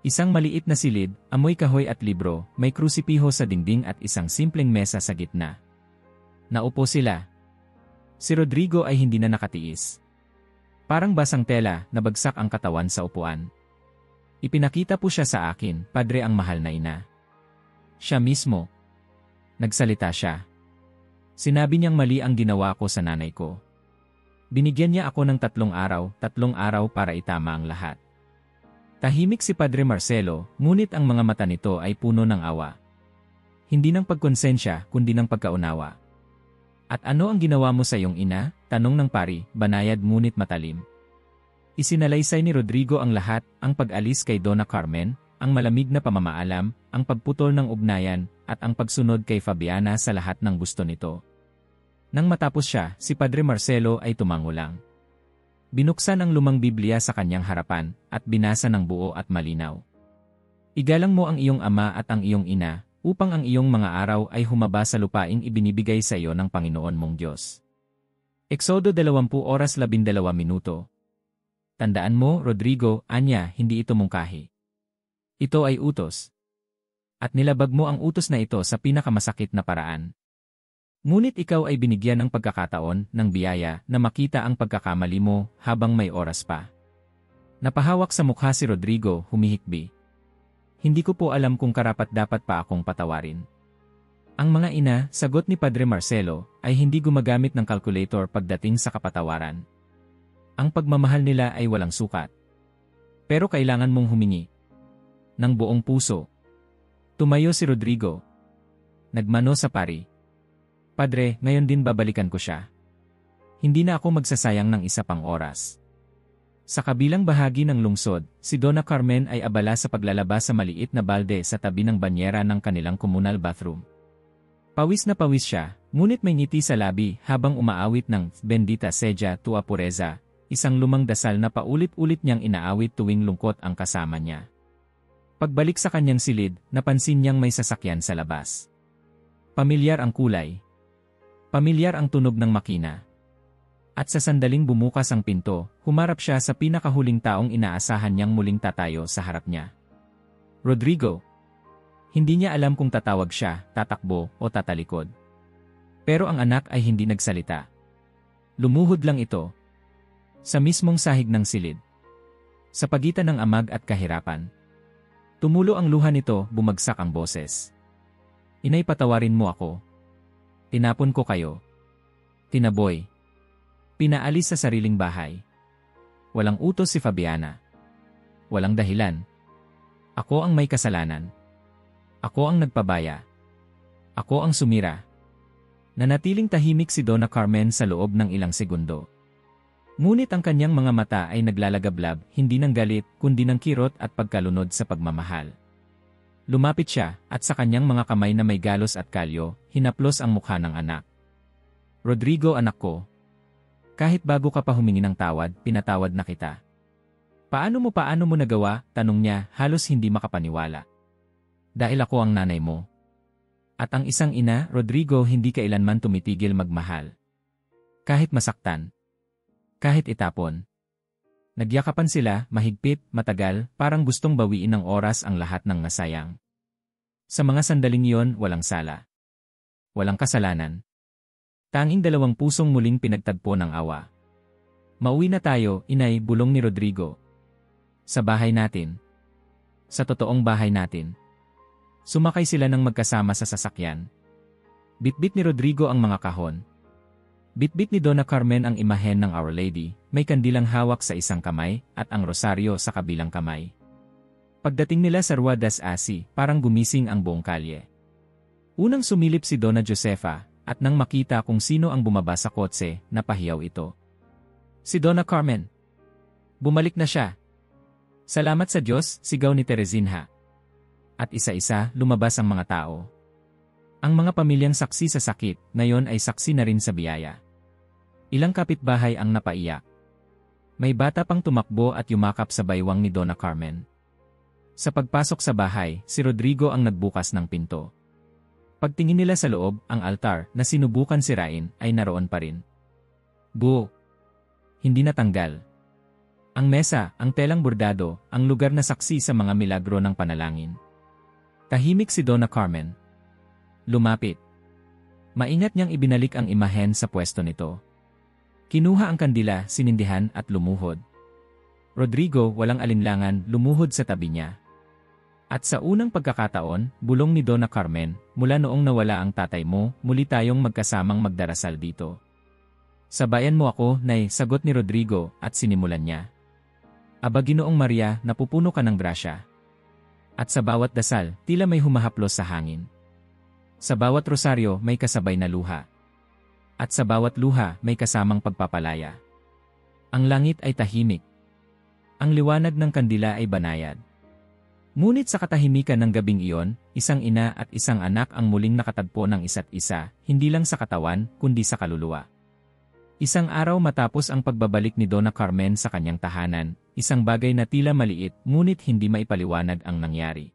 Isang maliit na silid, amoy kahoy at libro, may krusipiho sa dingding at isang simpleng mesa sa gitna. Naupo sila. Si Rodrigo ay hindi na nakatiis. Parang basang tela, nabagsak ang katawan sa upuan. "Ipinakita po siya sa akin, Padre, ang mahal na ina." "Siya mismo." Nagsalita siya. "Sinabi niyang mali ang ginawa ko sa nanay ko. Binigyan niya ako ng 3 araw para itama ang lahat." Tahimik si Padre Marcelo, ngunit ang mga mata nito ay puno ng awa. Hindi ng pagkonsensya, kundi ng pagkaunawa. "At ano ang ginawa mo sa iyong ina?" tanong ng pari, banayad ngunit matalim. Isinalaysay ni Rodrigo ang lahat, ang pag-alis kay Donna Carmen, ang malamig na pamamaalam, ang pagputol ng ugnayan, at ang pagsunod kay Fabiana sa lahat ng gusto nito. Nang matapos siya, si Padre Marcelo ay tumango lang. Binuksan ang lumang Biblia sa kanyang harapan, at binasa ng buo at malinaw. "Igalang mo ang iyong ama at ang iyong ina, upang ang iyong mga araw ay humaba sa lupaing ibinibigay sa iyo ng Panginoon mong Diyos." Eksodo 20:12. Tandaan mo, Rodrigo, anya, hindi ito mungkahi. Ito ay utos. At nilabag mo ang utos na ito sa pinakamasakit na paraan. Ngunit ikaw ay binigyan ng pagkakataon, ng biyaya, na makita ang pagkakamali mo habang may oras pa. Napahawak sa mukha si Rodrigo, humihikbi. "Hindi ko po alam kung karapat-dapat pa akong patawarin." Ang mga ina, sagot ni Padre Marcelo, ay hindi gumagamit ng calculator pagdating sa kapatawaran. Ang pagmamahal nila ay walang sukat. Pero kailangan mong humingi ng buong puso. Tumayo si Rodrigo. Nagmano sa pari. "Padre, ngayon din babalikan ko siya. Hindi na ako magsasayang ng isa pang oras." Sa kabilang bahagi ng lungsod, si Donna Carmen ay abala sa paglalaba sa maliit na balde sa tabi ng banyera ng kanilang communal bathroom. Pawis na pawis siya, ngunit may ngiti sa labi habang umaawit ng "Bendita Seja tua pureza", isang lumang dasal na paulit-ulit niyang inaawit tuwing lungkot ang kasama niya. Pagbalik sa kanyang silid, napansin niyang may sasakyan sa labas. Pamilyar ang kulay. Pamilyar ang tunog ng makina. At sa sandaling bumukas ang pinto, humarap siya sa pinakahuling taong inaasahan niyang muling tatayo sa harap niya. Rodrigo. Hindi niya alam kung tatawag siya, tatakbo, o tatalikod. Pero ang anak ay hindi nagsalita. Lumuhod lang ito. Sa mismong sahig ng silid. Sa pagitan ng amag at kahirapan. Tumulo ang luha nito, bumagsak ang boses. "Inay, patawarin mo ako. Tinapon ko kayo. Tinaboy. Pinaalis sa sariling bahay. Walang utos si Fabiana. Walang dahilan. Ako ang may kasalanan. Ako ang nagpabaya. Ako ang sumira." Nanatiling tahimik si Donna Carmen sa loob ng ilang segundo. Ngunit ang kanyang mga mata ay naglalagablab, hindi ng galit, kundi ng kirot at pagkalunod sa pagmamahal. Lumapit siya, at sa kanyang mga kamay na may galos at kalyo, hinaplos ang mukha ng anak. "Rodrigo, anak ko. Kahit bago ka pa humingi ng tawad, pinatawad na kita." Paano mo nagawa?" tanong niya, halos hindi makapaniwala. "Dahil ako ang nanay mo." At ang isang ina, Rodrigo, hindi kailanman tumitigil magmahal. Kahit masaktan. Kahit itapon. Nagyakapan sila, mahigpit, matagal, parang gustong bawiin ng oras ang lahat ng nasayang. Sa mga sandaling iyon, walang sala. Walang kasalanan. Tanging dalawang pusong muling pinagtagpo ng awa. "Mauwi na tayo, inay," bulong ni Rodrigo. "Sa bahay natin. Sa totoong bahay natin." Sumakay sila ng magkasama sa sasakyan. Bitbit ni Rodrigo ang mga kahon. Bitbit ni Donna Carmen ang imahen ng Our Lady, may kandilang hawak sa isang kamay at ang rosaryo sa kabilang kamay. Pagdating nila sa Rua das Asi, parang gumising ang buong kalye. Unang sumilip si Donna Josefa, at nang makita kung sino ang bumaba sa kotse, napahiyaw ito. Si Donna Carmen. Bumalik na siya. Salamat sa Diyos, sigaw ni Teresinha. At isa-isa, lumabas ang mga tao. Ang mga pamilyang saksi sa sakit, ngayon ay saksi na rin sa biyaya. Ilang kapitbahay ang napaiyak. May bata pang tumakbo at yumakap sa baywang ni Donna Carmen. Sa pagpasok sa bahay, si Rodrigo ang nagbukas ng pinto. Pagtingin nila sa loob, ang altar na sinubukan sirain ay naroon pa rin. Buo. Hindi natanggal. Ang mesa, ang telang bordado, ang lugar na saksi sa mga milagro ng panalangin. Tahimik si Donna Carmen. Lumapit. Maingat niyang ibinalik ang imahen sa pwesto nito. Kinuha ang kandila, sinindihan at lumuhod. Rodrigo, walang alinlangan, lumuhod sa tabi niya. At sa unang pagkakataon, bulong ni Donna Carmen, mula noong nawala ang tatay mo, muli tayong magkasamang magdarasal dito. Sabayan mo ako, Nay, sagot ni Rodrigo, at sinimulan niya. Aba Ginoong Maria, napupuno ka ng grasya. At sa bawat dasal, tila may humahaplos sa hangin. Sa bawat rosaryo, may kasabay na luha. At sa bawat luha, may kasamang pagpapalaya. Ang langit ay tahimik. Ang liwanag ng kandila ay banayad. Ngunit sa katahimikan ng gabing iyon, isang ina at isang anak ang muling nakatagpo ng isa't isa, hindi lang sa katawan, kundi sa kaluluwa. Isang araw matapos ang pagbabalik ni Donna Carmen sa kanyang tahanan, isang bagay na tila maliit, ngunit hindi maipaliwanag ang nangyari.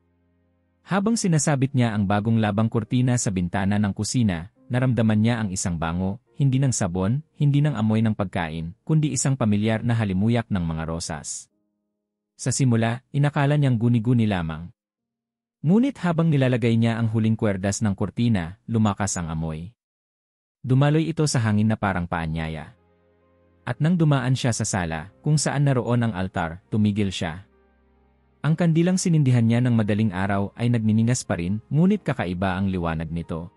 Habang sinasabit niya ang bagong labang kurtina sa bintana ng kusina, naramdaman niya ang isang bango, hindi ng sabon, hindi ng amoy ng pagkain, kundi isang pamilyar na halimuyak ng mga rosas. Sa simula, inakala niyang guni-guni lamang. Ngunit habang nilalagay niya ang huling kwerdas ng kurtina, lumakas ang amoy. Dumaloy ito sa hangin na parang paanyaya. At nang dumaan siya sa sala, kung saan naroon ang altar, tumigil siya. Ang kandilang sinindihan niya ng madaling araw ay nagniningas pa rin, ngunit kakaiba ang liwanag nito.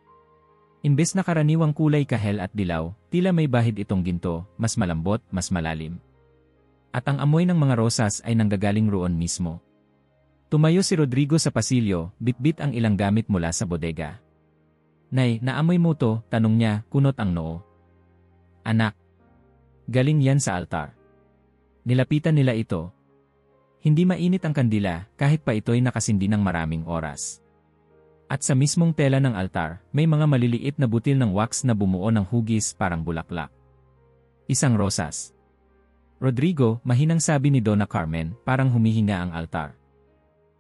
Imbes na karaniwang kulay kahel at dilaw, tila may bahid itong ginto, mas malambot, mas malalim. At ang amoy ng mga rosas ay nanggagaling roon mismo. Tumayo si Rodrigo sa pasilyo, bitbit ang ilang gamit mula sa bodega. Nay, naamoy mo to? Tanong niya, kunot ang noo. Anak. Galing yan sa altar. Nilapitan nila ito. Hindi mainit ang kandila, kahit pa ito'y nakasindi ng maraming oras. At sa mismong tela ng altar, may mga maliliit na butil ng wax na bumuo ng hugis parang bulaklak. Isang rosas. Rodrigo, mahinang sabi ni Donna Carmen, parang humihinga ang altar.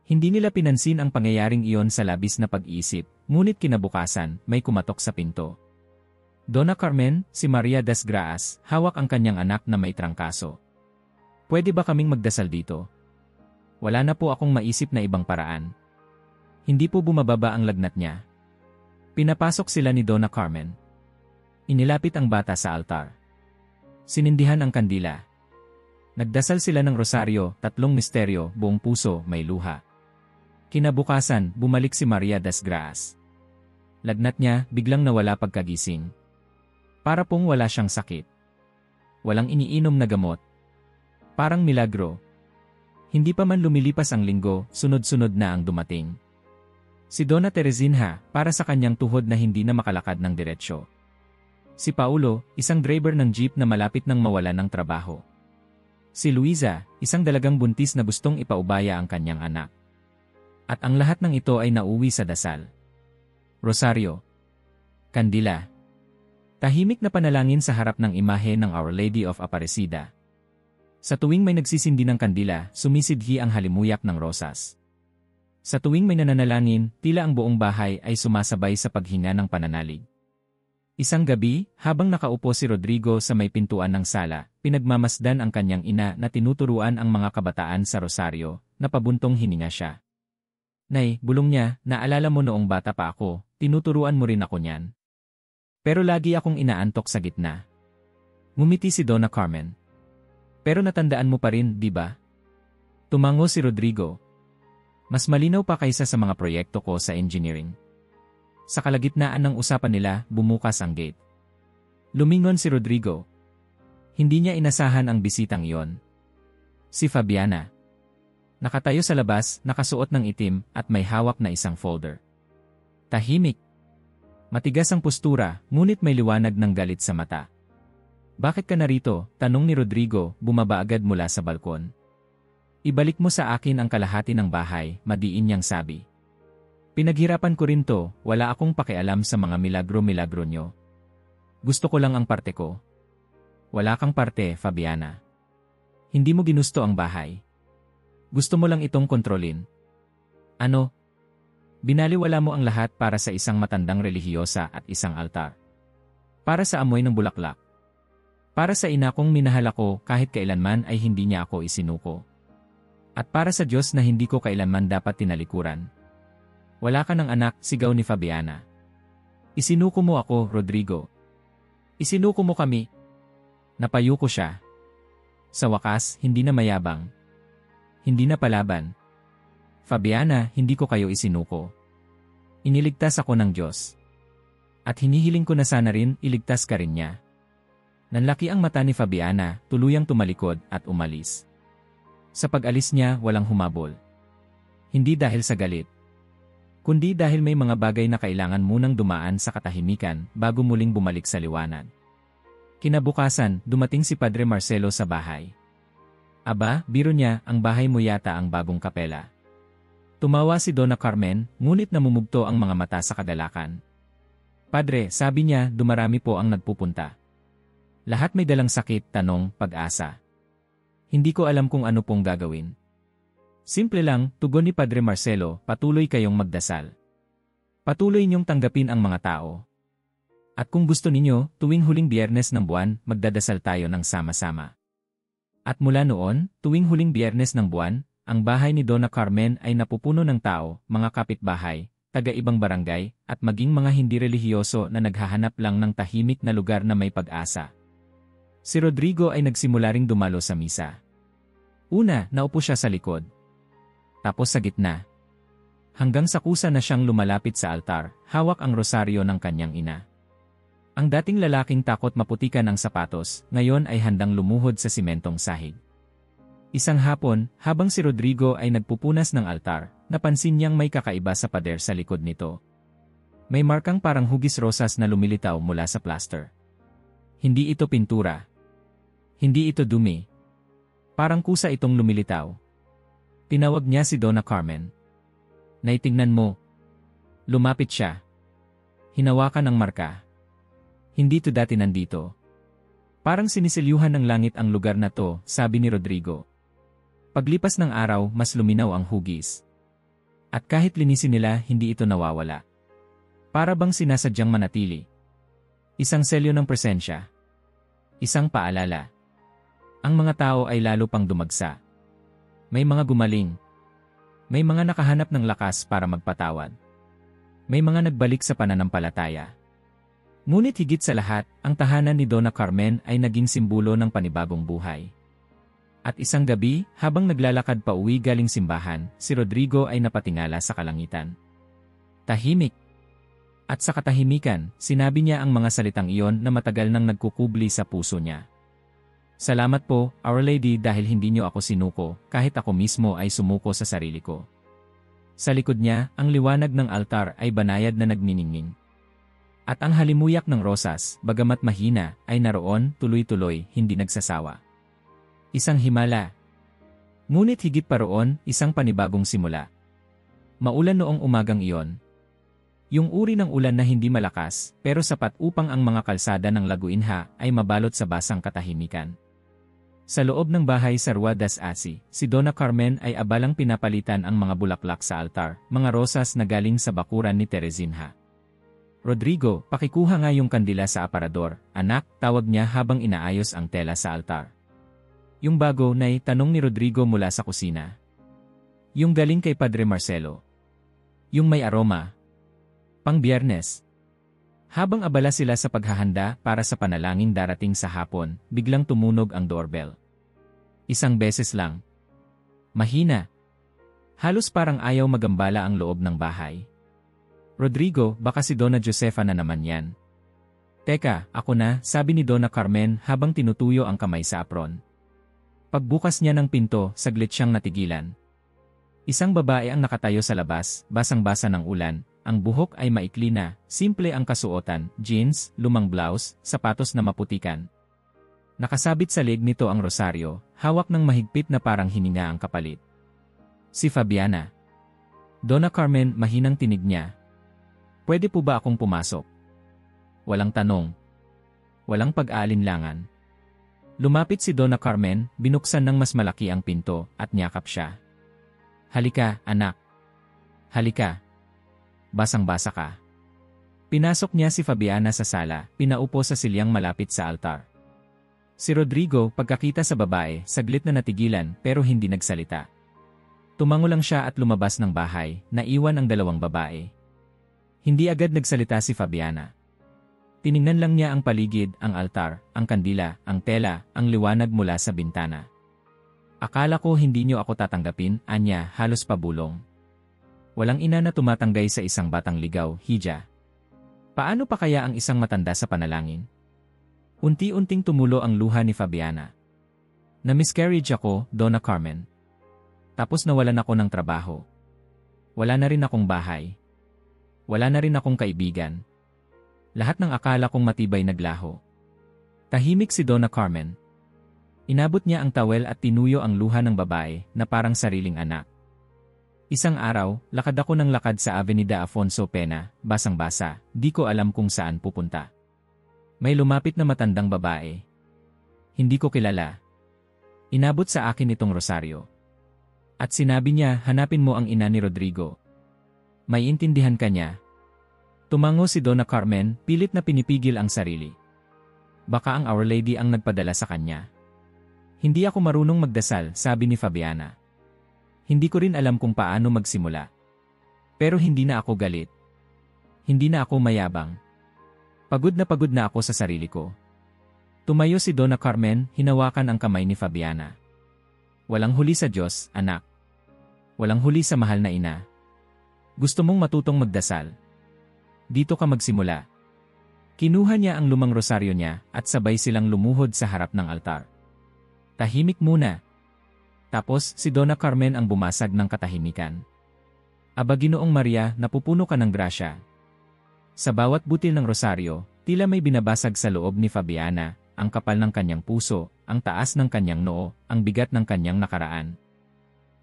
Hindi nila pinansin ang pangyayaring iyon sa labis na pag-iisip, ngunit kinabukasan, may kumatok sa pinto. Donna Carmen, si Maria das Graas, hawak ang kanyang anak na may trangkaso. Pwede ba kaming magdasal dito? Wala na po akong maisip na ibang paraan. Hindi po bumababa ang lagnat niya. Pinapasok sila ni Donna Carmen. Inilapit ang bata sa altar. Sinindihan ang kandila. Nagdasal sila ng rosaryo, 3 misteryo, buong puso, may luha. Kinabukasan, bumalik si Maria das Graas. Lagnat niya, biglang nawala pagkagising. Para pong wala siyang sakit. Walang iniinom na gamot. Parang milagro. Hindi pa man lumilipas ang linggo, sunod-sunod na ang dumating. Si Donna Teresinha, para sa kanyang tuhod na hindi na makalakad ng diretsyo. Si Paulo, isang driver ng jeep na malapit nang mawalan ng trabaho. Si Luisa, isang dalagang buntis na gustong ipaubaya ang kanyang anak. At ang lahat ng ito ay nauwi sa dasal. Rosaryo. Kandila. Tahimik na panalangin sa harap ng imahe ng Our Lady of Aparecida. Sa tuwing may nagsisindi ng kandila, sumisidhi ang halimuyak ng rosas. Sa tuwing may nananalangin, tila ang buong bahay ay sumasabay sa paghinga ng pananalig. Isang gabi, habang nakaupo si Rodrigo sa may pintuan ng sala, pinagmamasdan ang kanyang ina na tinuturuan ang mga kabataan sa rosaryo, na pabuntong hininga siya. Nay, bulong niya, naalala mo noong bata pa ako, tinuturuan mo rin ako niyan. Pero lagi akong inaantok sa gitna. Ngumiti si Donna Carmen. Pero natandaan mo pa rin, di ba? Tumango si Rodrigo. Mas malinaw pa kaysa sa mga proyekto ko sa engineering. Sa kalagitnaan ng usapan nila, bumukas ang gate. Lumingon si Rodrigo. Hindi niya inasahan ang bisitang iyon. Si Fabiana. Nakatayo sa labas, nakasuot ng itim at may hawak na isang folder. Tahimik. Matigas ang postura, ngunit may liwanag ng galit sa mata. Bakit ka narito? Tanong ni Rodrigo, bumaba agad mula sa balkon. Ibalik mo sa akin ang kalahati ng bahay, madiin niyang sabi. Pinaghirapan ko rin to, wala akong pakialam sa mga milagro-milagro nyo. Gusto ko lang ang parte ko. Wala kang parte, Fabiana. Hindi mo ginusto ang bahay. Gusto mo lang itong kontrolin. Ano? Binaliwala mo ang lahat para sa isang matandang relihiyosa at isang altar. Para sa amoy ng bulaklak. Para sa ina kong minahal ako kahit kailanman ay hindi niya ako isinuko. At para sa Diyos na hindi ko kailanman dapat tinalikuran. Wala ka ng anak, sigaw ni Fabiana. Isinuko mo ako, Rodrigo. Isinuko mo kami. Napayo ko siya. Sa wakas, hindi na mayabang. Hindi na palaban. Fabiana, hindi ko kayo isinuko. Iniligtas ako ng Diyos. At hinihiling ko na sana rin iligtas ka rin niya. Nanlaki ang mata ni Fabiana, tuluyang tumalikod at umalis. Sa pag-alis niya, walang humabol. Hindi dahil sa galit. Kundi dahil may mga bagay na kailangan munang dumaan sa katahimikan bago muling bumalik sa liwanag. Kinabukasan, dumating si Padre Marcelo sa bahay. Aba, biro niya, ang bahay mo yata ang bagong kapela. Tumawa si Donna Carmen, ngunit namumugto ang mga mata sa kadalakan. Padre, sabi niya, dumarami po ang nagpupunta. Lahat may dalang sakit, tanong, pag-asa. Hindi ko alam kung ano pong gagawin. Simple lang, tugon ni Padre Marcelo, patuloy kayong magdasal. Patuloy niyong tanggapin ang mga tao. At kung gusto ninyo, tuwing huling Biyernes ng buwan, magdadasal tayo ng sama-sama. At mula noon, tuwing huling Biyernes ng buwan, ang bahay ni Donna Carmen ay napupuno ng tao, mga kapitbahay, taga-ibang barangay, at maging mga hindi relihiyoso na naghahanap lang ng tahimik na lugar na may pag-asa. Si Rodrigo ay nagsimula ring dumalo sa misa. Una, naupo siya sa likod. Tapos sa gitna. Hanggang sa kusa na siyang lumalapit sa altar, hawak ang rosaryo ng kanyang ina. Ang dating lalaking takot maputikan ang sapatos, ngayon ay handang lumuhod sa simentong sahig. Isang hapon, habang si Rodrigo ay nagpupunas ng altar, napansin niyang may kakaiba sa pader sa likod nito. May markang parang hugis rosas na lumilitaw mula sa plaster. Hindi ito pintura. Hindi ito dumi. Parang kusa itong lumilitaw. Tinawag niya si Donna Carmen. Naitingnan mo. Lumapit siya. Hinawakan ang marka. Hindi to dati nandito. Parang sinisilyuhan ng langit ang lugar na to, sabi ni Rodrigo. Paglipas ng araw, mas luminaw ang hugis. At kahit linisin nila, hindi ito nawawala. Para bang sinasadyang manatili. Isang selyo ng presensya. Isang paalala. Ang mga tao ay lalo pang dumagsa. May mga gumaling. May mga nakahanap ng lakas para magpatawad. May mga nagbalik sa pananampalataya. Ngunit higit sa lahat, ang tahanan ni Donna Carmen ay naging simbolo ng panibagong buhay. At isang gabi, habang naglalakad pa uwi galing simbahan, si Rodrigo ay napatingala sa kalangitan. Tahimik. At sa katahimikan, sinabi niya ang mga salitang iyon na matagal nang nagkukubli sa puso niya. Salamat po, Our Lady, dahil hindi niyo ako sinuko, kahit ako mismo ay sumuko sa sarili ko. Sa likod niya, ang liwanag ng altar ay banayad na nagniningning. At ang halimuyak ng rosas, bagamat mahina, ay naroon, tuloy-tuloy, hindi nagsasawa. Isang himala. Ngunit higit pa roon, isang panibagong simula. Maulan noong umagang iyon. Yung uri ng ulan na hindi malakas, pero sapat upang ang mga kalsada ng Laguinha ay mabalot sa basang katahimikan. Sa loob ng bahay sa Rua das Asi, si Donna Carmen ay abalang pinapalitan ang mga bulaklak sa altar, mga rosas na galing sa bakuran ni Teresinha. Rodrigo, pakikuha nga yung kandila sa aparador, anak, tawag niya habang inaayos ang tela sa altar. Yung bago, nay, tanong ni Rodrigo mula sa kusina. Yung galing kay Padre Marcelo. Yung may aroma. Pang Biyernes. Habang abala sila sa paghahanda para sa panalangin darating sa hapon, biglang tumunog ang doorbell. Isang beses lang. Mahina. Halos parang ayaw magambala ang loob ng bahay. Rodrigo, baka si Donna Josefa na naman yan. Teka, ako na, sabi ni Donna Carmen habang tinutuyo ang kamay sa apron. Pagbukas niya ng pinto, saglit siyang natigilan. Isang babae ang nakatayo sa labas, basang-basa ng ulan, ang buhok ay maikli na, simple ang kasuotan, jeans, lumang blouse, sapatos na maputikan. Nakasabit sa leg nito ang rosaryo, hawak ng mahigpit na parang hininga ang kapalit. Si Fabiana. Donna Carmen, mahinang tinig niya. Pwede po ba akong pumasok? Walang tanong. Walang pag-aalinlangan. Lumapit si Donna Carmen, binuksan ng mas malaki ang pinto, at niyakap siya. Halika, anak. Halika. Basang-basa ka. Pinasok niya si Fabiana sa sala, pinaupo sa silyang malapit sa altar. Si Rodrigo, pagkakita sa babae, saglit na natigilan pero hindi nagsalita. Tumango lang siya at lumabas ng bahay, naiwan ang dalawang babae. Hindi agad nagsalita si Fabiana. Tiningnan lang niya ang paligid, ang altar, ang kandila, ang tela, ang liwanag mula sa bintana. Akala ko hindi niyo ako tatanggapin, anya, halos pabulong. Walang ina na tumatanggay sa isang batang ligaw, Hija. Paano pa kaya ang isang matanda sa panalangin? Unti-unting tumulo ang luha ni Fabiana. Na-miscarriage ako, Donna Carmen. Tapos nawalan ako ng trabaho. Wala na rin akong bahay. Wala na rin akong kaibigan. Lahat ng akala kong matibay naglaho. Tahimik si Donna Carmen. Inabot niya ang tawel at tinuyo ang luha ng babae na parang sariling anak. Isang araw, lakad ako ng lakad sa Avenida Afonso Pena, basang-basa, di ko alam kung saan pupunta. May lumapit na matandang babae. Hindi ko kilala. Inabot sa akin itong rosaryo. At sinabi niya, hanapin mo ang ina ni Rodrigo. May intindihan ka niya. Tumango si Donna Carmen, pilit na pinipigil ang sarili. Baka ang Our Lady ang nagpadala sa kanya. Hindi ako marunong magdasal, sabi ni Fabiana. Hindi ko rin alam kung paano magsimula. Pero hindi na ako galit. Hindi na ako mayabang. Pagod na ako sa sarili ko. Tumayo si Donna Carmen, hinawakan ang kamay ni Fabiana. Walang huli sa Diyos, anak. Walang huli sa mahal na ina. Gusto mong matutong magdasal? Dito ka magsimula. Kinuha niya ang lumang rosaryo niya at sabay silang lumuhod sa harap ng altar. Tahimik muna. Tapos si Donna Carmen ang bumasag ng katahimikan. Aba Ginoong Maria, napupuno ka ng grasya. Sa bawat butil ng rosaryo, tila may binabasag sa loob ni Fabiana, ang kapal ng kanyang puso, ang taas ng kanyang noo, ang bigat ng kanyang nakaraan.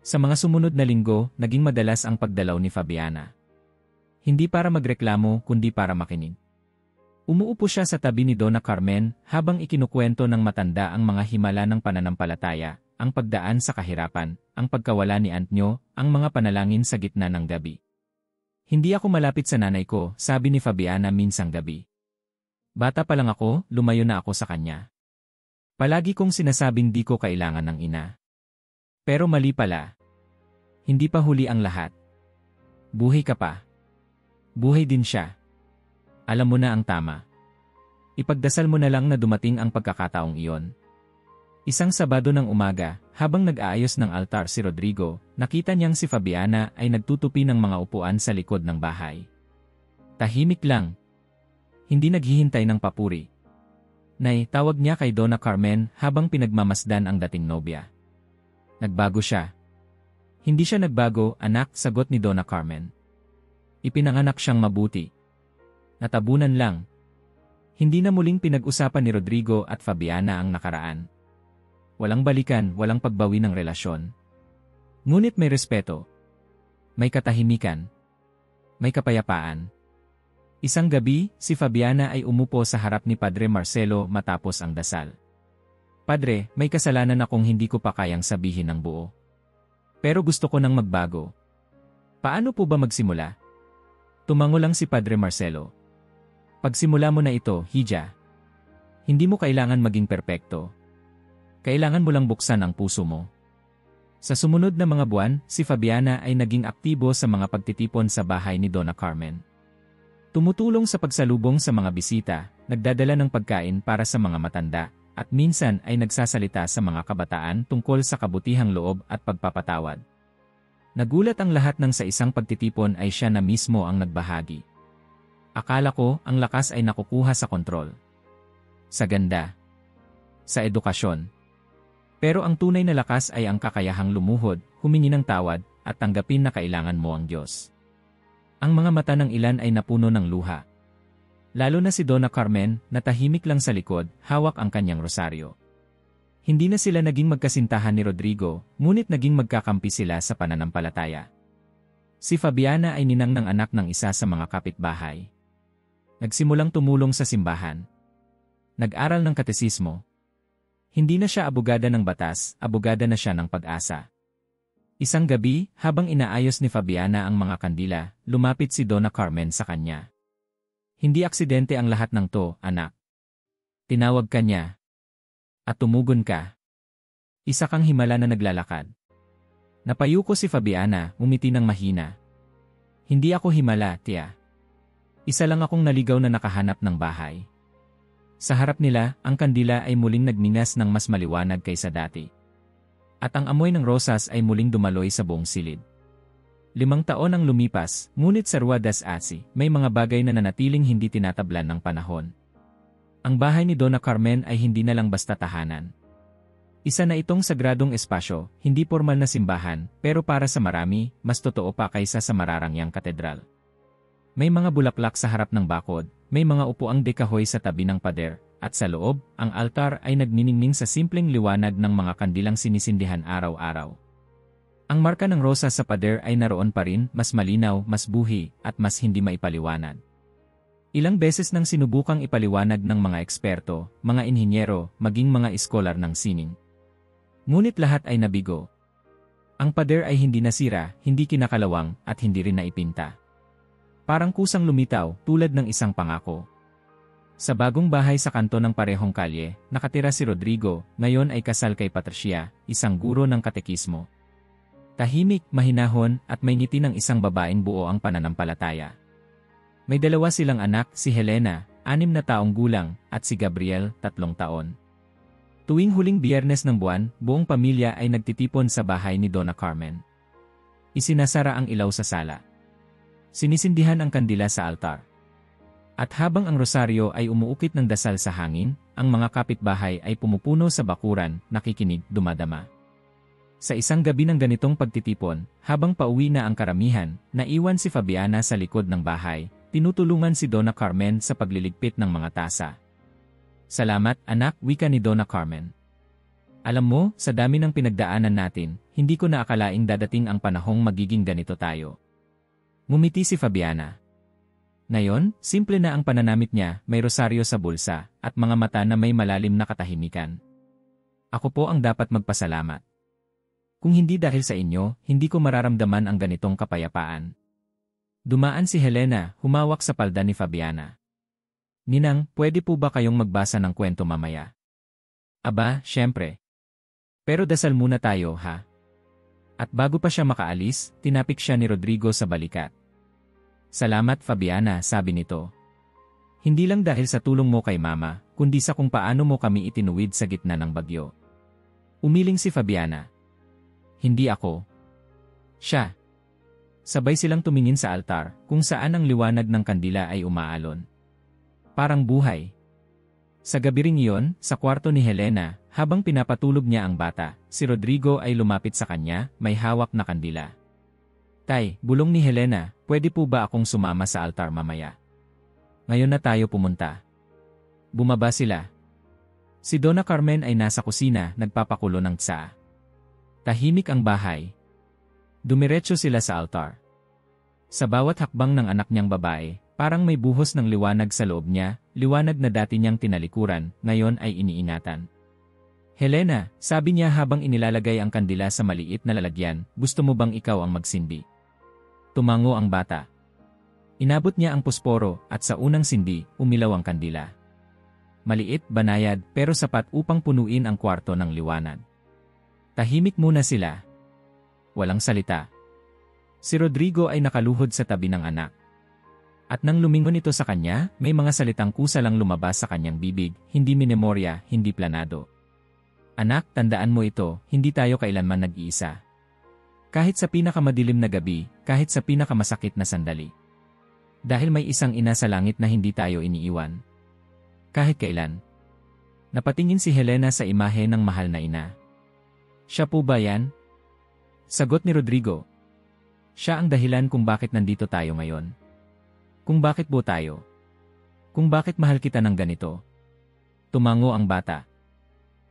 Sa mga sumunod na linggo, naging madalas ang pagdalaw ni Fabiana. Hindi para magreklamo kundi para makinig. Umuupo siya sa tabi ni Donna Carmen habang ikinukwento ng matanda ang mga himala ng pananampalataya, ang pagdaan sa kahirapan, ang pagkawala ni Antnyo, ang mga panalangin sa gitna ng gabi. Hindi ako malapit sa nanay ko, sabi ni Fabiana minsang gabi. Bata pa lang ako, lumayo na ako sa kanya. Palagi kong sinasabing di ko kailangan ng ina. Pero mali pala. Hindi pa huli ang lahat. Buhay ka pa. Buhay din siya. Alam mo na ang tama. Ipagdasal mo na lang na dumating ang pagkakataong iyon. Isang Sabado ng umaga, habang nag-aayos ng altar si Rodrigo, nakita niyang si Fabiana ay nagtutupi ng mga upuan sa likod ng bahay. Tahimik lang. Hindi naghihintay ng papuri. Nay, tawag niya kay Donna Carmen habang pinagmamasdan ang dating nobya. Nagbago siya. Hindi siya nagbago, anak, sagot ni Donna Carmen. Ipinanganak siyang mabuti. Natabunan lang. Hindi na muling pinag-usapan ni Rodrigo at Fabiana ang nakaraan. Walang balikan, walang pagbawi ng relasyon. Ngunit may respeto. May katahimikan. May kapayapaan. Isang gabi, si Fabiana ay umupo sa harap ni Padre Marcelo matapos ang dasal. Padre, may kasalanan akong hindi ko pa kayang sabihin ng buo. Pero gusto ko nang magbago. Paano po ba magsimula? Tumango lang si Padre Marcelo. Pagsimula mo na ito, Hija. Hindi mo kailangan maging perpekto. Kailangan mo lang buksan ang puso mo. Sa sumunod na mga buwan, si Fabiana ay naging aktibo sa mga pagtitipon sa bahay ni Donna Carmen. Tumutulong sa pagsalubong sa mga bisita, nagdadala ng pagkain para sa mga matanda, at minsan ay nagsasalita sa mga kabataan tungkol sa kabutihang loob at pagpapatawad. Nagulat ang lahat nang sa isang pagtitipon ay siya na mismo ang nagbahagi. Akala ko ang lakas ay nakukuha sa kontrol. Sa ganda. Sa edukasyon. Pero ang tunay na lakas ay ang kakayahang lumuhod, humingi ng tawad, at tanggapin na kailangan mo ang Diyos. Ang mga mata ng ilan ay napuno ng luha. Lalo na si Donna Carmen, na tahimik lang sa likod, hawak ang kanyang rosaryo. Hindi na sila naging magkasintahan ni Rodrigo, ngunit naging magkakampi sila sa pananampalataya. Si Fabiana ay ninang ng anak ng isa sa mga kapitbahay. Nagsimulang tumulong sa simbahan. Nag-aral ng katesismo. Hindi na siya abogada ng batas, abogada na siya ng pag-asa. Isang gabi, habang inaayos ni Fabiana ang mga kandila, lumapit si Donna Carmen sa kanya. Hindi aksidente ang lahat ng to, anak. Tinawag ka niya. At tumugon ka. Isa kang himala na naglalakad. Napayuko si Fabiana, umiti ng mahina. Hindi ako himala, tiya. Isa lang akong naligaw na nakahanap ng bahay. Sa harap nila, ang kandila ay muling nagningas ng mas maliwanag kaysa dati. At ang amoy ng rosas ay muling dumaloy sa buong silid. 5 taon ang lumipas, ngunit sa Rua das Asi, may mga bagay na nanatiling hindi tinatablan ng panahon. Ang bahay ni Donna Carmen ay hindi na lang basta tahanan. Isa na itong sagradong espasyo, hindi formal na simbahan, pero para sa marami, mas totoo pa kaysa sa mararangyang katedral. May mga bulaklak sa harap ng bakod, may mga upuang dekahoy sa tabi ng pader, at sa loob, ang altar ay nagniningning sa simpleng liwanag ng mga kandilang sinisindihan araw-araw. Ang marka ng rosa sa pader ay naroon pa rin, mas malinaw, mas buhi, at mas hindi maipaliwanag. Ilang beses nang sinubukang ipaliwanag ng mga eksperto, mga inhinyero, maging mga iskolar ng sining. Ngunit lahat ay nabigo. Ang pader ay hindi nasira, hindi kinakalawang, at hindi rin naipinta. Parang kusang lumitaw, tulad ng isang pangako. Sa bagong bahay sa kanto ng parehong kalye, nakatira si Rodrigo, ngayon ay kasal kay Patricia, isang guro ng katekismo. Tahimik, mahinahon, at may ngiti ng isang babaeng buo ang pananampalataya. May 2 silang anak, si Helena, 6 na taong gulang, at si Gabriel, 3 taon. Tuwing huling Biyernes ng buwan, buong pamilya ay nagtitipon sa bahay ni Donna Carmen. Isinasara ang ilaw sa sala. Sinisindihan ang kandila sa altar. At habang ang rosaryo ay umuukit ng dasal sa hangin, ang mga kapitbahay ay pumupuno sa bakuran, nakikinig, dumadama. Sa isang gabi ng ganitong pagtitipon, habang pauwi na ang karamihan, naiwan si Fabiana sa likod ng bahay, tinutulungan si Donna Carmen sa pagliligpit ng mga tasa. Salamat, anak, wika ni Donna Carmen. Alam mo, sa dami ng pinagdaanan natin, hindi ko na akalaing dadating ang panahong magiging ganito tayo. Ngumiti si Fabiana. Ngayon, simple na ang pananamit niya, may rosaryo sa bulsa, at mga mata na may malalim na katahimikan. Ako po ang dapat magpasalamat. Kung hindi dahil sa inyo, hindi ko mararamdaman ang ganitong kapayapaan. Dumaan si Helena, humawak sa palda ni Fabiana. Ninang, pwede po ba kayong magbasa ng kwento mamaya? Aba, syempre. Pero dasal muna tayo, ha? At bago pa siya makaalis, tinapik siya ni Rodrigo sa balikat. Salamat, Fabiana, sabi nito. Hindi lang dahil sa tulong mo kay Mama, kundi sa kung paano mo kami itinuwid sa gitna ng bagyo. Umiling si Fabiana. Hindi ako. Siya. Sabay silang tumingin sa altar, kung saan ang liwanag ng kandila ay umaalon. Parang buhay. Sa gabi ring iyon, sa kwarto ni Helena, habang pinapatulog niya ang bata, si Rodrigo ay lumapit sa kanya, may hawak na kandila. Tay, bulong ni Helena, pwede po ba akong sumama sa altar mamaya? Ngayon na tayo pumunta. Bumaba sila. Si Donna Carmen ay nasa kusina, nagpapakulo ng tsaa. Tahimik ang bahay. Dumiretso sila sa altar. Sa bawat hakbang ng anak niyang babae, parang may buhos ng liwanag sa loob niya, liwanag na dati niyang tinalikuran, ngayon ay iniingatan. Helena, sabi niya habang inilalagay ang kandila sa maliit na lalagyan, gusto mo bang ikaw ang magsindi? Tumango ang bata. Inabot niya ang posporo at sa unang sindi, umilaw ang kandila. Maliit, banayad, pero sapat upang punuin ang kwarto ng liwanag. Tahimik muna sila. Walang salita. Si Rodrigo ay nakaluhod sa tabi ng anak. At nang lumingon ito sa kanya, may mga salitang kusa lang lumabas sa kanyang bibig, hindi minemorya, hindi planado. Anak, tandaan mo ito, hindi tayo kailanman nag-iisa. Kahit sa pinakamadilim na gabi, kahit sa pinakamasakit na sandali. Dahil may isang ina sa langit na hindi tayo iniiwan. Kahit kailan. Napatingin si Helena sa imahe ng mahal na ina. Siya po ba yan? Sagot ni Rodrigo. Siya ang dahilan kung bakit nandito tayo ngayon. Kung bakit po tayo. Kung bakit mahal kita ng ganito. Tumango ang bata.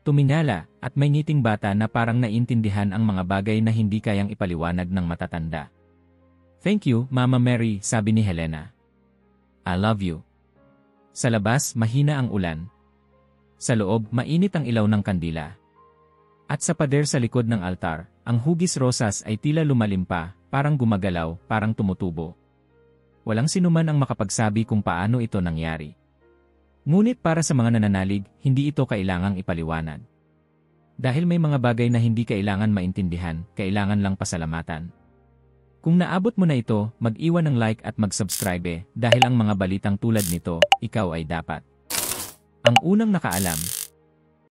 Tumingala, at may ngiting bata na parang naiintindihan ang mga bagay na hindi kayang ipaliwanag ng matatanda. Thank you, Mama Mary, sabi ni Helena. I love you. Sa labas, mahina ang ulan. Sa loob, mainit ang ilaw ng kandila. At sa pader sa likod ng altar, ang hugis rosas ay tila lumalim pa, parang gumagalaw, parang tumutubo. Walang sinuman ang makapagsabi kung paano ito nangyari. Ngunit para sa mga nananalig, hindi ito kailangang ipaliwanag. Dahil may mga bagay na hindi kailangan maintindihan, kailangan lang pasalamatan. Kung naabot mo na ito, mag-iwan ng like at mag-subscribe dahil ang mga balitang tulad nito, ikaw ay dapat. Ang unang nakaalam.